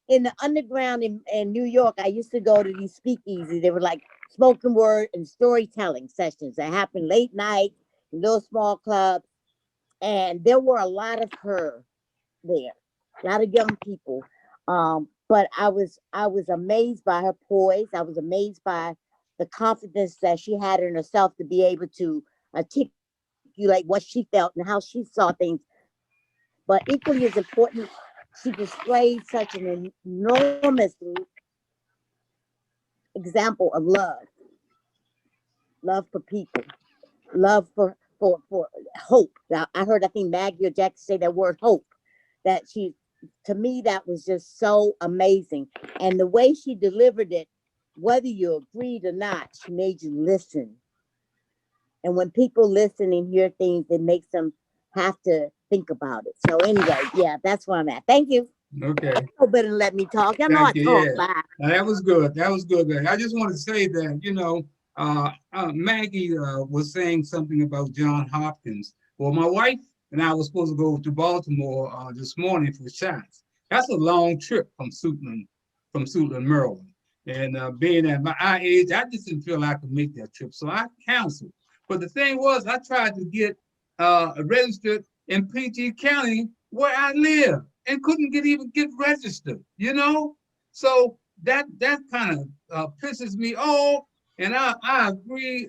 In the underground in New York, I used to go to these speakeasies. They were like spoken word and storytelling sessions that happened late night in little small clubs. And there were a lot of her there, a lot of young people. But I was amazed by her poise. I was amazed by the confidence that she had in herself to be able to articulate what she felt and how she saw things. But equally as important, she displayed such an enormous example of love for people, love for hope. Now, I think Maggie or Jack say that word hope. That to me, that was just so amazing. And the way she delivered it, whether you agreed or not, she made you listen. And when people listen and hear things, it makes them have to think about it. So anyway, yeah, that's where I'm at. Thank you. Okay. You better let me talk. I know I talk. Bye. Now, that was good. That was good. I just want to say that, you know, Maggie was saying something about John Hopkins. Well, my wife and I were supposed to go to Baltimore this morning for shots. That's a long trip from Suitland, Maryland. And being at my age, I just didn't feel I could make that trip. So I canceled. But the thing was, I tried to get registered in PG County where I live and couldn't even get registered, you know? So that kind of pisses me off. And I agree,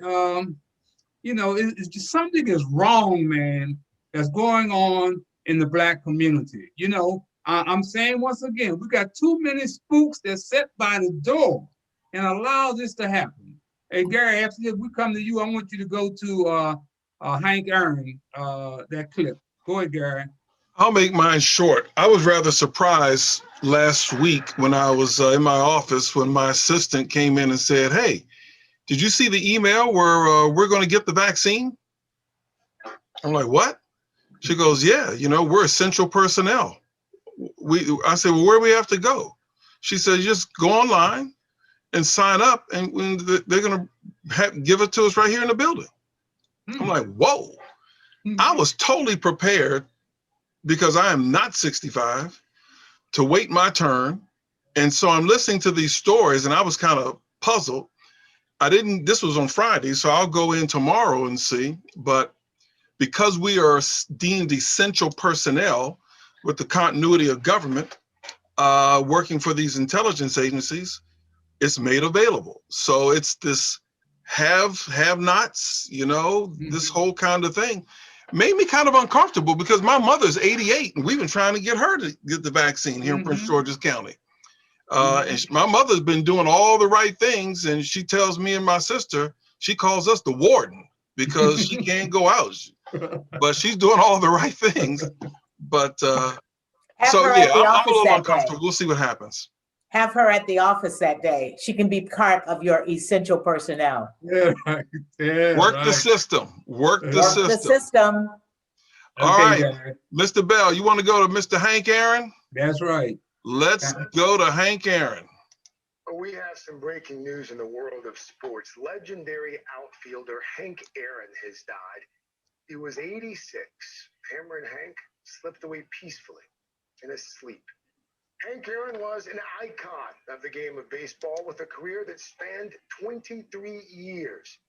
you know, it's just something is wrong, man, that's going on in the Black community. You know, I'm saying once again, we got too many spooks that sit by the door and allow this to happen. Hey, Gary, after we come to you, I want you to go to Hank Aaron, that clip. Go ahead, Gary. I'll make mine short. I was rather surprised last week when I was in my office when my assistant came in and said, "Hey, did you see the email where we're going to get the vaccine?" I'm like, "What?" She goes, "Yeah, you know, we're essential personnel." I said, "Well, where do we have to go?" She said, "Just go online and sign up, and they're going to give it to us right here in the building." I'm like, "Whoa." I was totally prepared because I am not 65 to wait my turn. And so I'm listening to these stories and I was kind of puzzled. This was on Friday, so I'll go in tomorrow and see. But because we are deemed essential personnel with the continuity of government working for these intelligence agencies, it's made available. So it's this have-nots, you know, this whole kind of thing. Made me kind of uncomfortable because my mother's 88 and we've been trying to get her to get the vaccine here in Prince George's County. And my mother's been doing all the right things, and she tells me and my sister, she calls us the warden because she can't go out, but she's doing all the right things. But so yeah, I'm a little uncomfortable. We'll see what happens. Have her at the office that day. She can be part of your essential personnel. Yeah, right. Yeah, work the system. Work the system. All right, Mr. Bell, you want to go to Mr. Hank Aaron? That's right. Let's go to Hank Aaron. We have some breaking news in the world of sports. Legendary outfielder Hank Aaron has died. He was 86. Hammer and Hank slipped away peacefully in his sleep. Hank Aaron was an icon of the game of baseball with a career that spanned 23 years.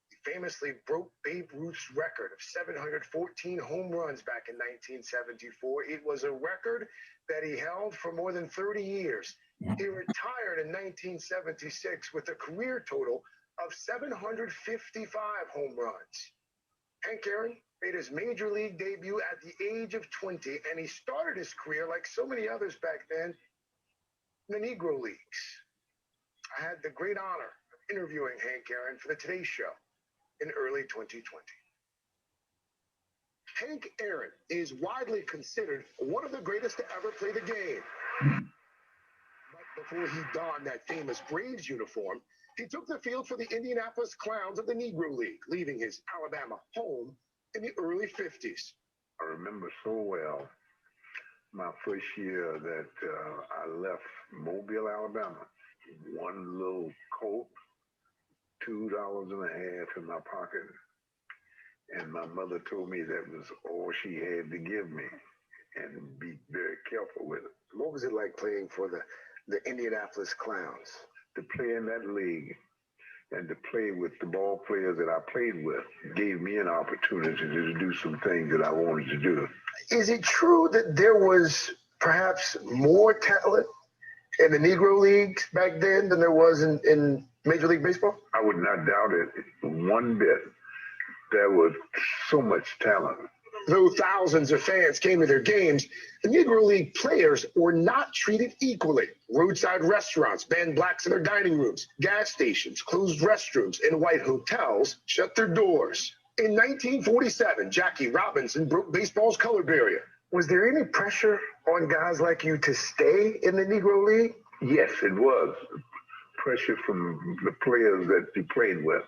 He famously broke Babe Ruth's record of 714 home runs back in 1974. It was a record that he held for more than 30 years. He retired in 1976 with a career total of 755 home runs. Hank Aaron made his major league debut at the age of 20, and he started his career like so many others back then in the Negro Leagues. I had the great honor of interviewing Hank Aaron for the Today Show in early 2020. Hank Aaron is widely considered one of the greatest to ever play the game. But before he donned that famous Braves uniform, he took the field for the Indianapolis Clowns of the Negro League, leaving his Alabama home in the early 50s. I remember so well my first year that I left Mobile, Alabama. One little coat, $2.50 in my pocket. And my mother told me that was all she had to give me, and be very careful with it. What was it like playing for the Indianapolis Clowns? To play in that league and to play with the ball players that I played with gave me an opportunity to do some things that I wanted to do. Is it true that there was perhaps more talent in the Negro Leagues back then than there was in Major League Baseball? I would not doubt it one bit. There was so much talent. Though thousands of fans came to their games, the Negro League players were not treated equally. Roadside restaurants banned blacks in their dining rooms. Gas stations closed restrooms, and white hotels shut their doors. In 1947, Jackie Robinson broke baseball's color barrier. Was there any pressure on guys like you to stay in the Negro League? Yes, it was. Pressure from the players that you played with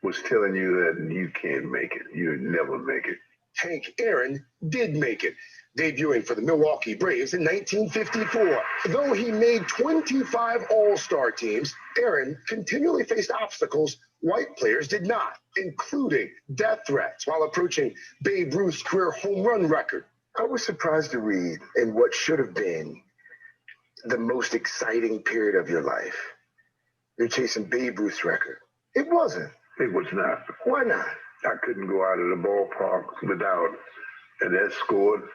was telling you that you can't make it. You'd never make it. Hank Aaron did make it, debuting for the Milwaukee Braves in 1954. Though he made 25 All-Star teams, Aaron continually faced obstacles white players did not, including death threats while approaching Babe Ruth's career home run record. I was surprised to read in what should have been the most exciting period of your life, you're chasing Babe Ruth's record. It wasn't. It was not. Why not? I couldn't go out of the ballpark without an escort.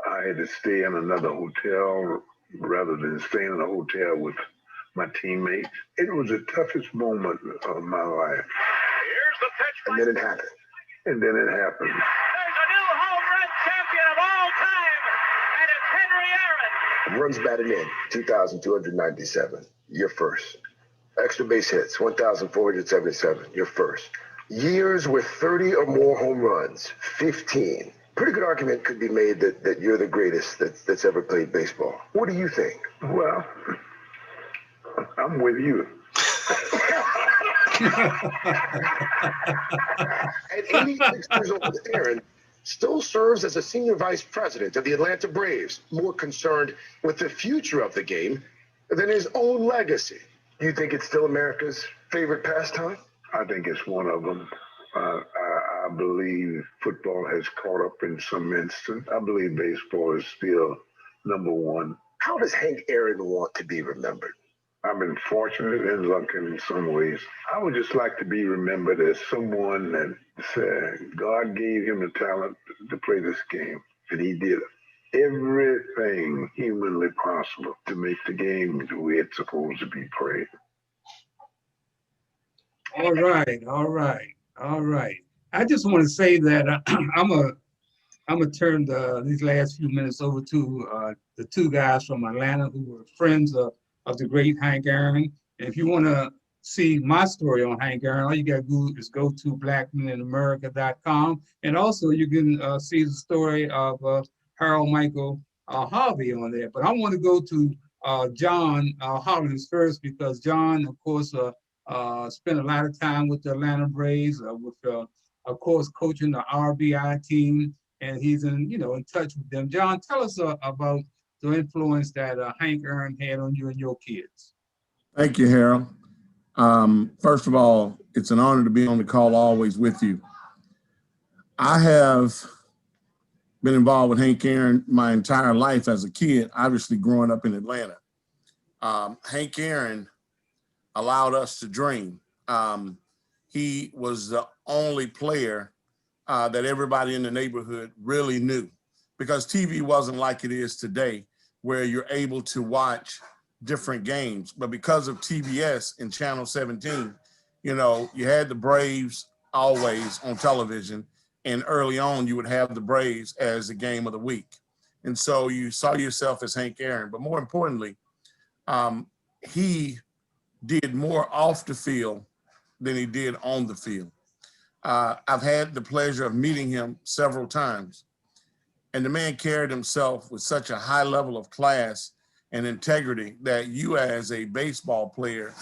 I had to stay in another hotel rather than staying in a hotel with my teammates. It was the toughest moment of my life. Here's the pitch. And then it happened. And then it happened. There's a new home run champion of all time, and it's Henry Aaron. Runs batted in, 2,297. You're first. Extra base hits, 1,477. You're first. Years with 30 or more home runs, 15. Pretty good argument could be made that you're the greatest that's ever played baseball. What do you think? Well, I'm with you. At 86 years old, Aaron still serves as a senior vice president of the Atlanta Braves, more concerned with the future of the game than his own legacy. You think it's still America's favorite pastime? I think it's one of them. I believe football has caught up in some instance. I believe baseball is still number one. How does Hank Aaron want to be remembered? I've been fortunate and lucky in some ways. I would just like to be remembered as someone that said God gave him the talent to play this game, and he did everything humanly possible to make the game the way it's supposed to be played. All right. I just want to say that I'm gonna turn these last few minutes over to the two guys from Atlanta who were friends of the great Hank Aaron. And if you want to see my story on Hank Aaron, all you got to do is go to blackmeninamerica.com, and also you can see the story of Harold Michael Harvey on there. But I want to go to John Hollins first, because John, of course, spent a lot of time with the Atlanta Braves, of course, coaching the RBI team, and he's in touch with them. John, tell us about the influence that Hank Aaron had on you and your kids. Thank you, Harold. First of all, it's an honor to be on the call always with you. I have been involved with Hank Aaron my entire life as a kid, obviously growing up in Atlanta. Hank Aaron allowed us to dream. He was the only player that everybody in the neighborhood really knew, because TV wasn't like it is today, where you're able to watch different games. But because of TBS and Channel 17, you had the Braves always on television, and early on you would have the Braves as the game of the week. And so you saw yourself as Hank Aaron, but more importantly, he did more off the field than he did on the field. I've had the pleasure of meeting him several times, and the man carried himself with such a high level of class and integrity that you as a baseball player,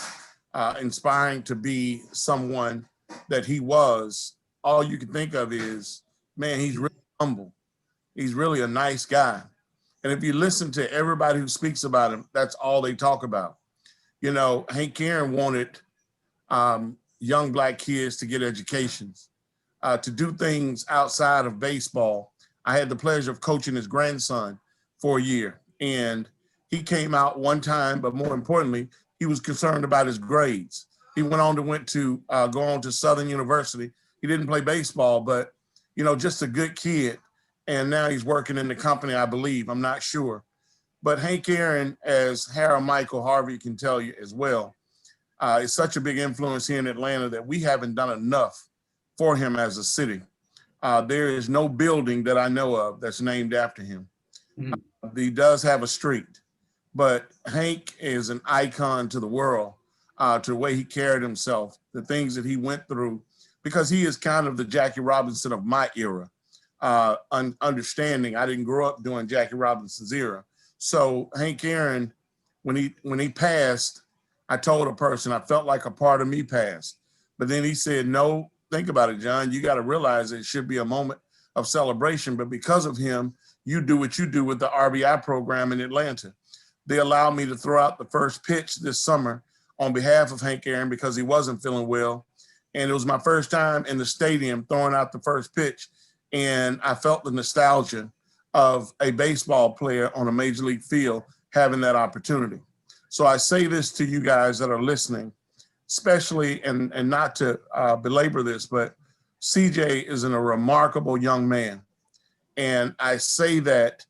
inspiring to be someone that he was, all you can think of is, man, he's really humble. He's really a nice guy. And if you listen to everybody who speaks about him, that's all they talk about. You know, Hank Aaron wanted young Black kids to get educations, to do things outside of baseball. I had the pleasure of coaching his grandson for a year, and he came out one time, but more importantly, he was concerned about his grades. He went on to go on to Southern University. He didn't play baseball, but, you know, just a good kid. And now he's working in the company, I believe, I'm not sure. But Hank Aaron, as Harold Michael Harvey can tell you as well, is such a big influence here in Atlanta that we haven't done enough for him as a city. There is no building that I know of that's named after him. He does have a street, but Hank is an icon to the world, to the way he carried himself, the things that he went through, because he is kind of the Jackie Robinson of my era. Understanding, I didn't grow up during Jackie Robinson's era. So Hank Aaron, when he passed, I told a person I felt like a part of me passed. But then he said, no, think about it, John. You got to realize it should be a moment of celebration. But because of him, you do what you do with the RBI program in Atlanta. They allowed me to throw out the first pitch this summer on behalf of Hank Aaron because he wasn't feeling well. And it was my first time in the stadium throwing out the first pitch. And I felt the nostalgia of a baseball player on a major league field having that opportunity. So I say this to you guys that are listening, especially, and not to belabor this, but CJ is a remarkable young man. And I say that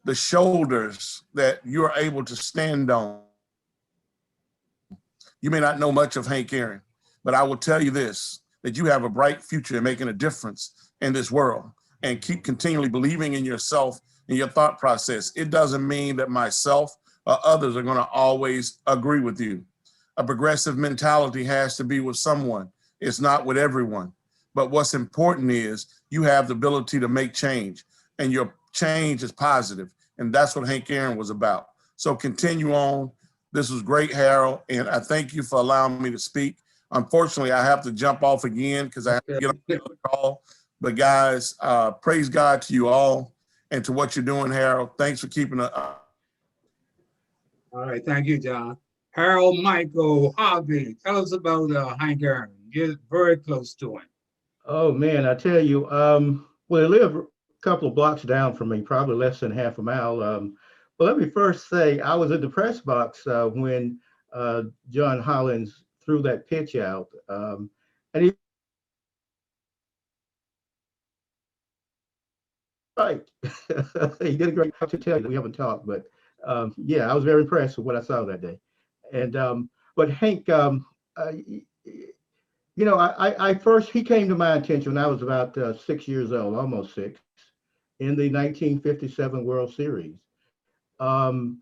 the shoulders that you're able to stand on, you may not know much of Hank Aaron, but I will tell you this, that you have a bright future in making a difference in this world, and keep continually believing in yourself and your thought process. It doesn't mean that myself or others are going to always agree with you. A progressive mentality has to be with someone. It's not with everyone. But what's important is you have the ability to make change, and your change is positive. And that's what Hank Aaron was about. So continue on. This was great, Harold. And I thank you for allowing me to speak. Unfortunately, I have to jump off again because I have to get on the call. But guys, praise God to you all and to what you're doing, Harold. Thanks for keeping it up. All right, thank you, John. Harold Michael Harvey, tell us about Hank Aaron. You're very close to him. Oh man, I tell you, well, they live a couple of blocks down from me, probably less than half a mile. But let me first say, I was in the press box when John Hollins threw that pitch out, and he right. He did a great job to tell you. We haven't talked, but yeah, I was very impressed with what I saw that day. And but Hank, you know, I first, he came to my attention when I was about 6 years old, almost 6, in the 1957 World Series. And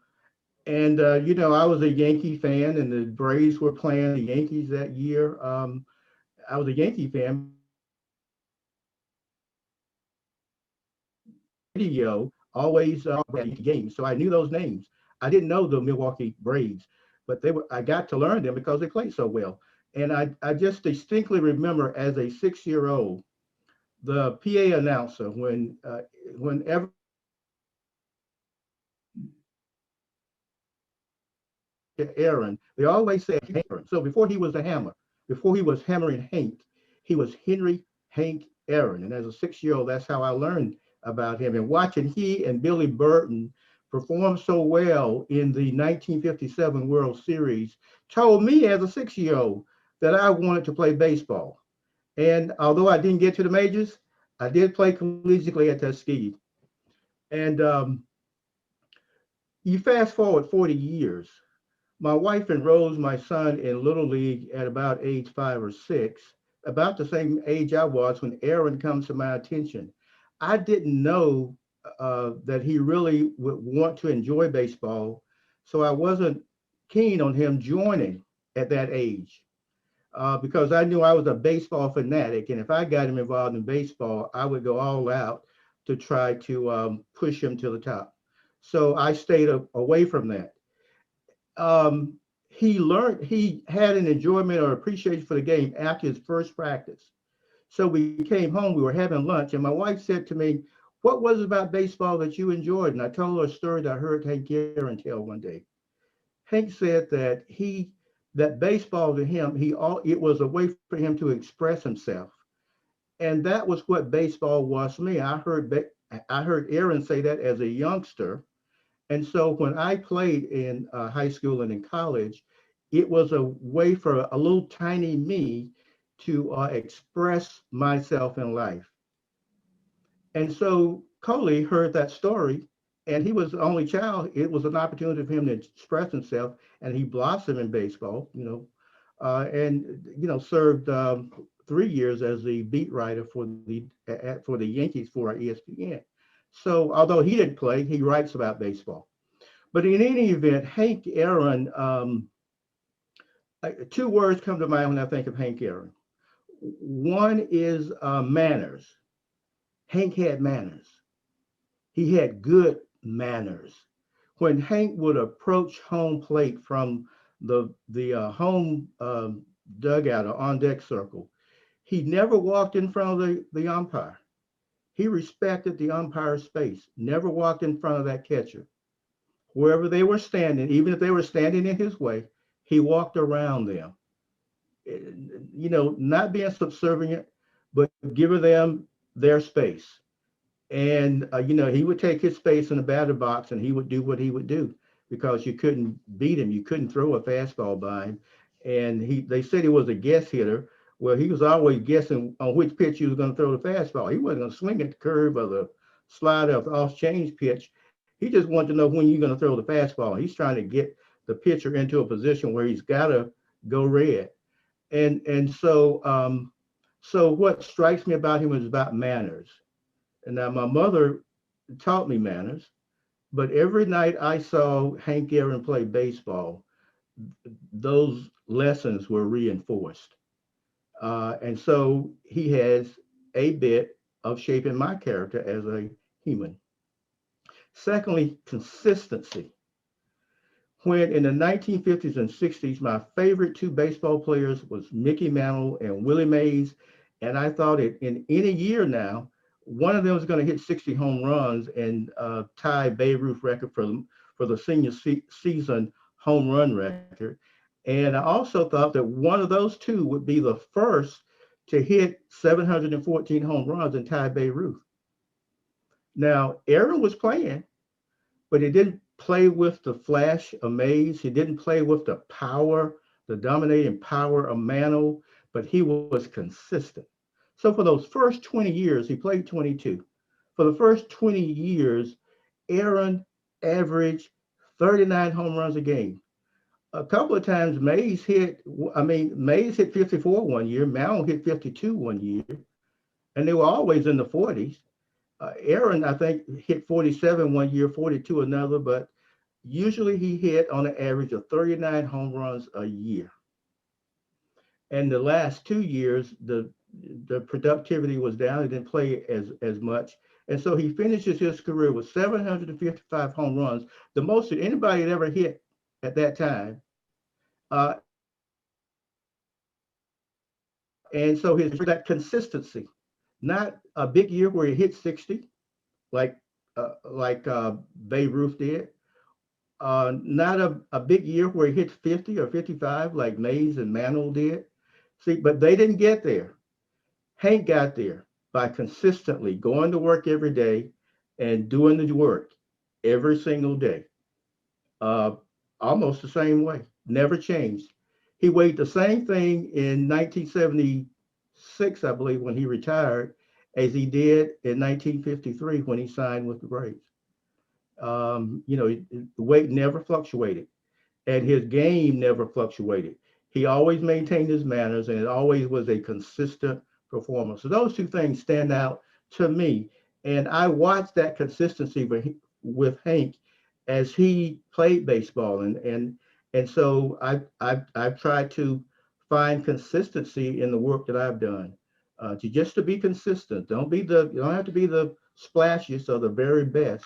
you know, I was a Yankee fan, and the Braves were playing the Yankees that year. I was a Yankee fan. Radio always Yankee games, so I knew those names. I didn't know the Milwaukee Braves, but they were. I got to learn them because they played so well. And I just distinctly remember as a 6-year-old, the PA announcer whenever Aaron, they always said Aaron. So before he was the hammer, before he was hammering Hank, he was Henry Hank Aaron. And as a 6-year-old, that's how I learned about him. And watching he and Billy Burton perform so well in the 1957 World Series told me as a 6-year-old that I wanted to play baseball. And although I didn't get to the majors, I did play collegiately at Tuskegee. And you fast forward 40 years, my wife enrolls my son in Little League at about age 5 or 6. about the same age I was when Aaron comes to my attention. I didn't know that he really would want to enjoy baseball, so I wasn't keen on him joining at that age because I knew I was a baseball fanatic, and if I got him involved in baseball, I would go all out to try to push him to the top. So I stayed away from that. He had an enjoyment or appreciation for the game after his first practice. So we came home, we were having lunch, and my wife said to me, "What was it about baseball that you enjoyed?" And I told her a story that I heard Hank Aaron tell one day. Hank said that that baseball to him, it was a way for him to express himself. And that was what baseball was to me. I heard Aaron say that as a youngster. And so when I played in high school and in college, it was a way for a little tiny me to express myself in life. And so Coley heard that story, and he was the only child. It was an opportunity for him to express himself, and he blossomed in baseball, and served 3 years as the beat writer for the Yankees for ESPN. So although he didn't play, he writes about baseball. But in any event, Hank Aaron, two words come to mind when I think of Hank Aaron. One is manners. Hank had manners. He had good manners. When Hank would approach home plate from the home dugout or on deck circle, he never walked in front of the umpire. He respected the umpire's space, never walked in front of that catcher. Wherever they were standing, even if they were standing in his way, he walked around them. Not being subservient, but giving them their space. And, he would take his space in the batter box and he would do what he would do because you couldn't beat him. You couldn't throw a fastball by him. And they said he was a guess hitter. Well, he was always guessing on which pitch he was going to throw the fastball. He wasn't going to swing at the curve or the slider of the off-change pitch. He just wanted to know when you're going to throw the fastball. He's trying to get the pitcher into a position where he's got to go red. And so what strikes me about him is about manners. And now my mother taught me manners, but every night I saw Hank Aaron play baseball, those lessons were reinforced. And so he has a bit of shaping my character as a human. Secondly, consistency. When in the 1950s and 60s, my favorite two baseball players was Mickey Mantle and Willie Mays. And I thought in any year now, one of them was going to hit 60 home runs and tie Babe Ruth record for the senior season home run record. And I also thought that one of those two would be the first to hit 714 home runs and tie Babe Ruth. Now, Aaron was playing, but he didn't play with the flash of Mays. He didn't play with the power, the dominating power of Mantle, but he was consistent. So for those first 20 years, he played 22. For the first 20 years, Aaron averaged 39 home runs a game. A couple of times Mays hit 54 one year, Mantle hit 52 one year, and they were always in the 40s. Aaron, I think, hit 47 one year, 42 another, but usually he hit on an average of 39 home runs a year. And the last 2 years, the productivity was down. He didn't play as much. And so he finishes his career with 755 home runs, the most that anybody had ever hit at that time. And so that consistency, not a big year where he hit 60, like Babe Ruth did. Not a big year where he hit 50 or 55 like Mays and Mantle did. See, but they didn't get there. Hank got there by consistently going to work every day and doing the work every single day. Almost the same way, never changed. He weighed the same thing in 1976, I believe, when he retired, as he did in 1953 when he signed with the Braves. The weight never fluctuated, and his game never fluctuated. he always maintained his manners, and it always was a consistent performer. So those two things stand out to me. And I watched that consistency with Hank as he played baseball. And so I've tried to find consistency in the work that I've done. To be consistent. You don't have to be the splashiest or the very best,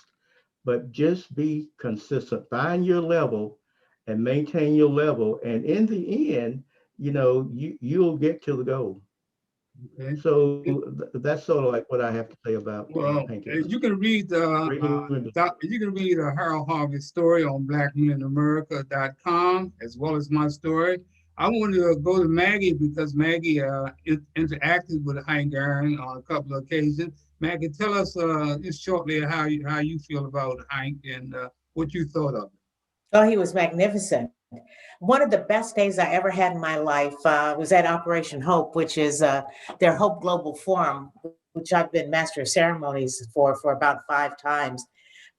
but just be consistent. Find your level and maintain your level. And in the end, you'll get to the goal. Okay. So that's sort of like what I have to say about Well, Hank Aaron. you can read Harold Harvey's story on blackmeninamerica.com, as well as my story. I want to go to Maggie because Maggie interacted with Hank Aaron on a couple of occasions. Maggie, tell us just shortly how you feel about Hank and what you thought of it. Oh, he was magnificent. One of the best days I ever had in my life was at Operation Hope, which is their Hope Global Forum, which I've been master of ceremonies for about 5 times.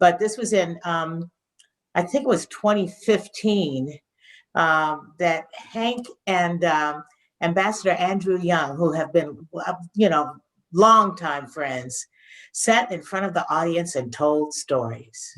But this was in, I think it was 2015, that Hank and Ambassador Andrew Young, who have been, longtime friends, sat in front of the audience and told stories.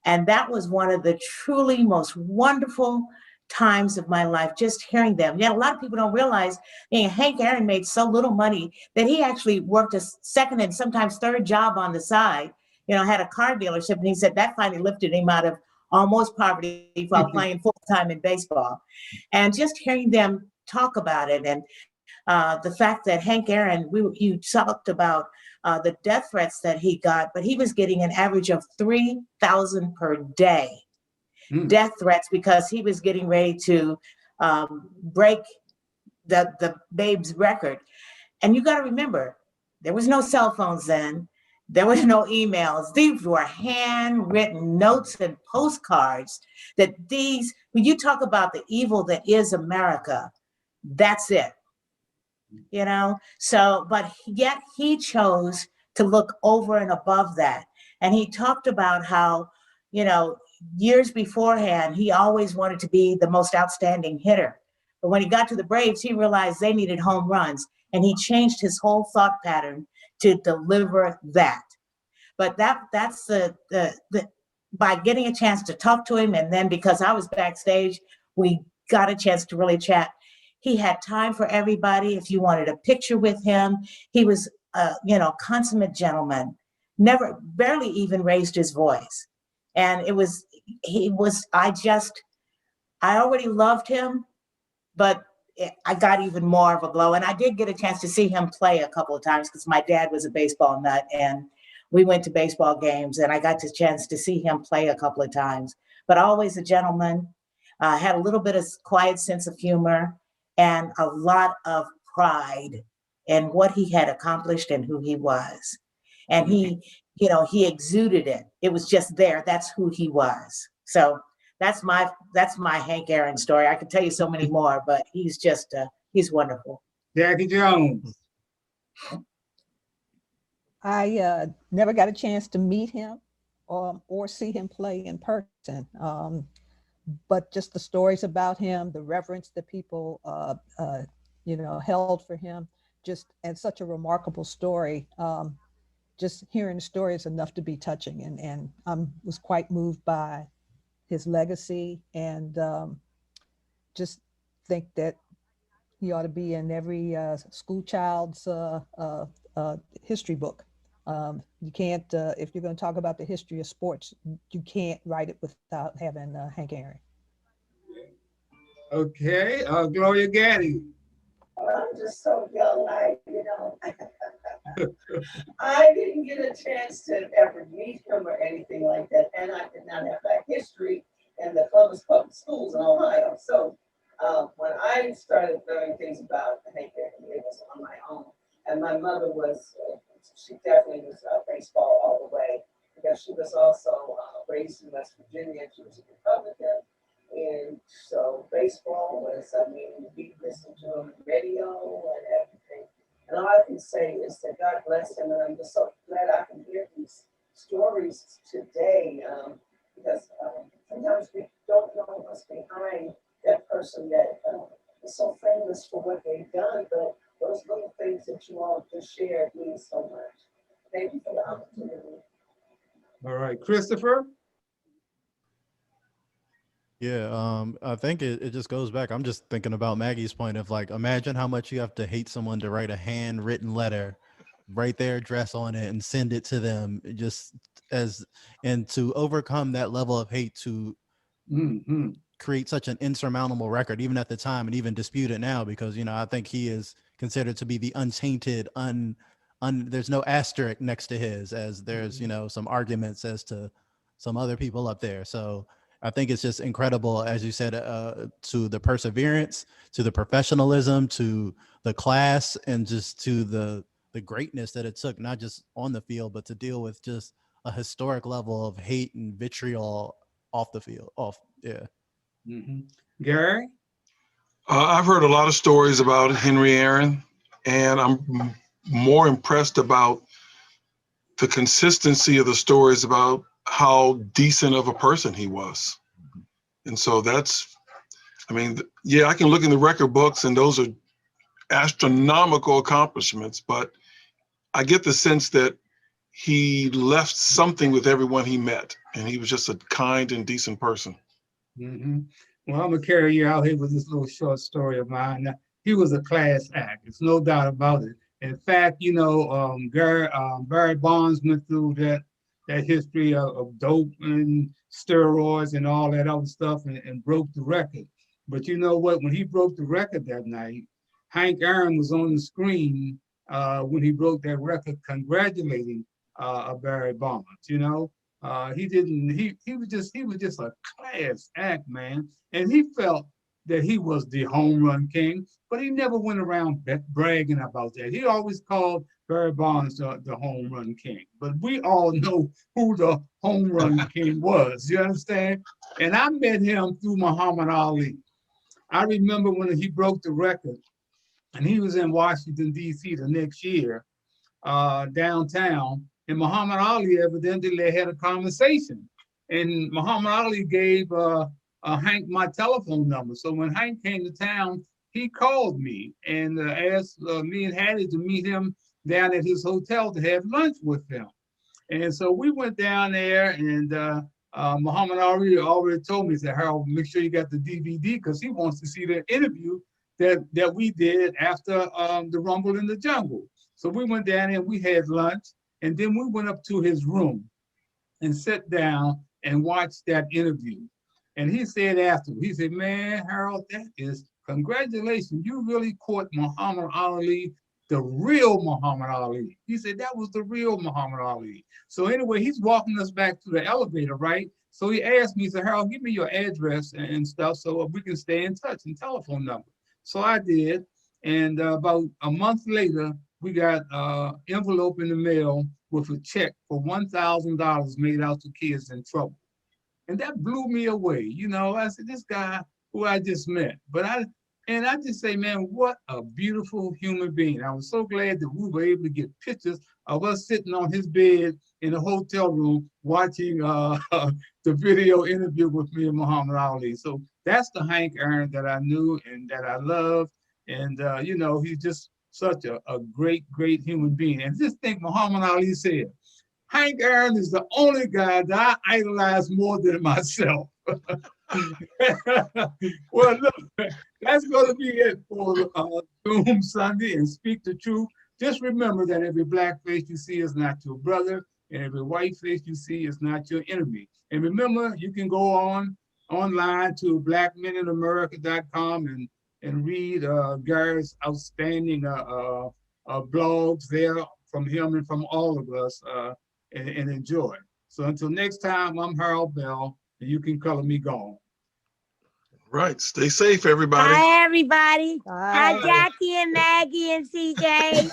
And that was one of the truly most wonderful times of my life, just hearing them. A lot of people don't realize, Hank Aaron made so little money that he actually worked a second and sometimes third job on the side, had a car dealership. And he said that finally lifted him out of almost poverty while playing full-time in baseball. And just hearing them talk about it, and the fact that Hank Aaron, you talked about the death threats that he got, but he was getting an average of 3,000 per day. Death threats, because he was getting ready to break the Babe's record. And you got to remember, there was no cell phones then. There was no emails. These were handwritten notes and postcards when you talk about the evil that is America, that's it. So, but yet he chose to look over and above that. And he talked about how, years beforehand, he always wanted to be the most outstanding hitter. But when he got to the Braves, he realized they needed home runs, and he changed his whole thought pattern to deliver that. But that's by getting a chance to talk to him, and then because I was backstage, we got a chance to really chat. He had time for everybody. If you wanted a picture with him, he was consummate gentleman, barely even raised his voice. And I already loved him, but I got even more of a glow. And I did get a chance to see him play a couple of times because my dad was a baseball nut, and we went to baseball games, and I got the chance to see him play a couple of times. But always a gentleman, had a little bit of quiet sense of humor, and a lot of pride in what he had accomplished and who he was. And he exuded it. It was just there. That's who he was. So that's my Hank Aaron story. I could tell you so many more, but he's wonderful. Jackie Jones. I never got a chance to meet him or see him play in person. But just the stories about him, the reverence that people, held for him, and such a remarkable story. Just hearing the story is enough to be touching, and was quite moved by his legacy, and just think that he ought to be in every school child's history book. You can't, if you're going to talk about the history of sports, you can't write it without having Hank Aaron. Okay, Gloria Gaddy. I'm just so young, I didn't get a chance to ever meet him or anything like that, and I did not have that history in the Columbus Public Schools in Ohio. So when I started learning things about Hank Aaron, it was on my own. And my mother she definitely was baseball all the way, because she was also raised in West Virginia. She was a Republican. And so baseball was, we listened to him on the radio and everything. And all I can say is that God bless him. And I'm just so glad I can hear these stories today, because sometimes we don't know what's behind that person that so famous for what they've done, but those little things that you all just shared mean so much. Thank you for the opportunity. All right, Christopher. Yeah, I think it just goes back. I'm just thinking about Maggie's point of like, imagine how much you have to hate someone to write a handwritten letter, write their address on it and send it to them and to overcome that level of hate to create such an insurmountable record, even at the time, and even dispute it now, because, I think he is considered to be the untainted, there's no asterisk next to his, as there's, some arguments as to some other people up there. So I think it's just incredible, as you said, to the perseverance, to the professionalism, to the class, and just to the greatness that it took, not just on the field, but to deal with just a historic level of hate and vitriol off the field. Gary? I've heard a lot of stories about Henry Aaron, and I'm more impressed about the consistency of the stories about how decent of a person he was. And so I can look in the record books and those are astronomical accomplishments, but I get the sense that he left something with everyone he met, and he was just a kind and decent person. Well, I'm gonna carry you out here with this little short story of mine. Now, he was a class act. There's no doubt about it. In fact, Barry Bonds went through that history of dope and steroids and all that other stuff and broke the record. But you know what? When he broke the record that night, Hank Aaron was on the screen when he broke that record, congratulating Barry Bonds. He was just a class act, man, and he felt that he was the home run king, but he never went around bragging about that. He always called Barry Bonds the home run king, but we all know who the home run king was. You understand? And I met him through Muhammad Ali. I remember when he broke the record, and he was in Washington, D.C. the next year, downtown, and Muhammad Ali evidently had a conversation. And Muhammad Ali gave Hank my telephone number. So when Hank came to town, he called me and asked me and Hattie to meet him down at his hotel to have lunch with him. And so we went down there, and Muhammad Ali already told me, he said, Harold, make sure you got the DVD because he wants to see the interview that we did after the Rumble in the Jungle. So we went down there and we had lunch, and then we went up to his room and sat down and watched that interview. And he said after, he said, man, Harold, that is, congratulations, you really caught Muhammad Ali, the real Muhammad Ali. He said, that was the real Muhammad Ali. So anyway, he's walking us back to the elevator, right? So he asked me, he said, Harold, give me your address and stuff so we can stay in touch and telephone number. So I did. And about a month later, we got an envelope in the mail with a check for $1,000 made out to kids in trouble. And that blew me away. I said, this guy who I just met. And I just say, man, what a beautiful human being. I was so glad that we were able to get pictures of us sitting on his bed in a hotel room watching the video interview with me and Muhammad Ali. So that's the Hank Aaron that I knew and that I loved. And, he's just such a great, great human being. And just think Muhammad Ali said, Hank Aaron is the only guy that I idolize more than myself. Well, look, that's going to be it for Zoom Sunday and Speak the Truth. Just remember that every black face you see is not your brother, and every white face you see is not your enemy. And remember, you can go online to blackmeninamerica.com and read Gary's outstanding blogs there from him and from all of us and enjoy. So until next time, I'm Harold Bell, and you can color me gone. Right. Stay safe, everybody. Hi, everybody. Bye. Hi, Jackie and Maggie and CJ.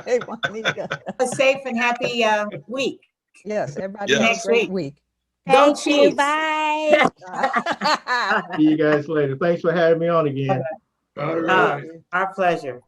Hey, Juanita. A safe and happy week. Yes, everybody Yes. have a Next great week. week. Go Thank you. Chiefs. Bye. See you guys later. Thanks for having me on again. All right. Our pleasure.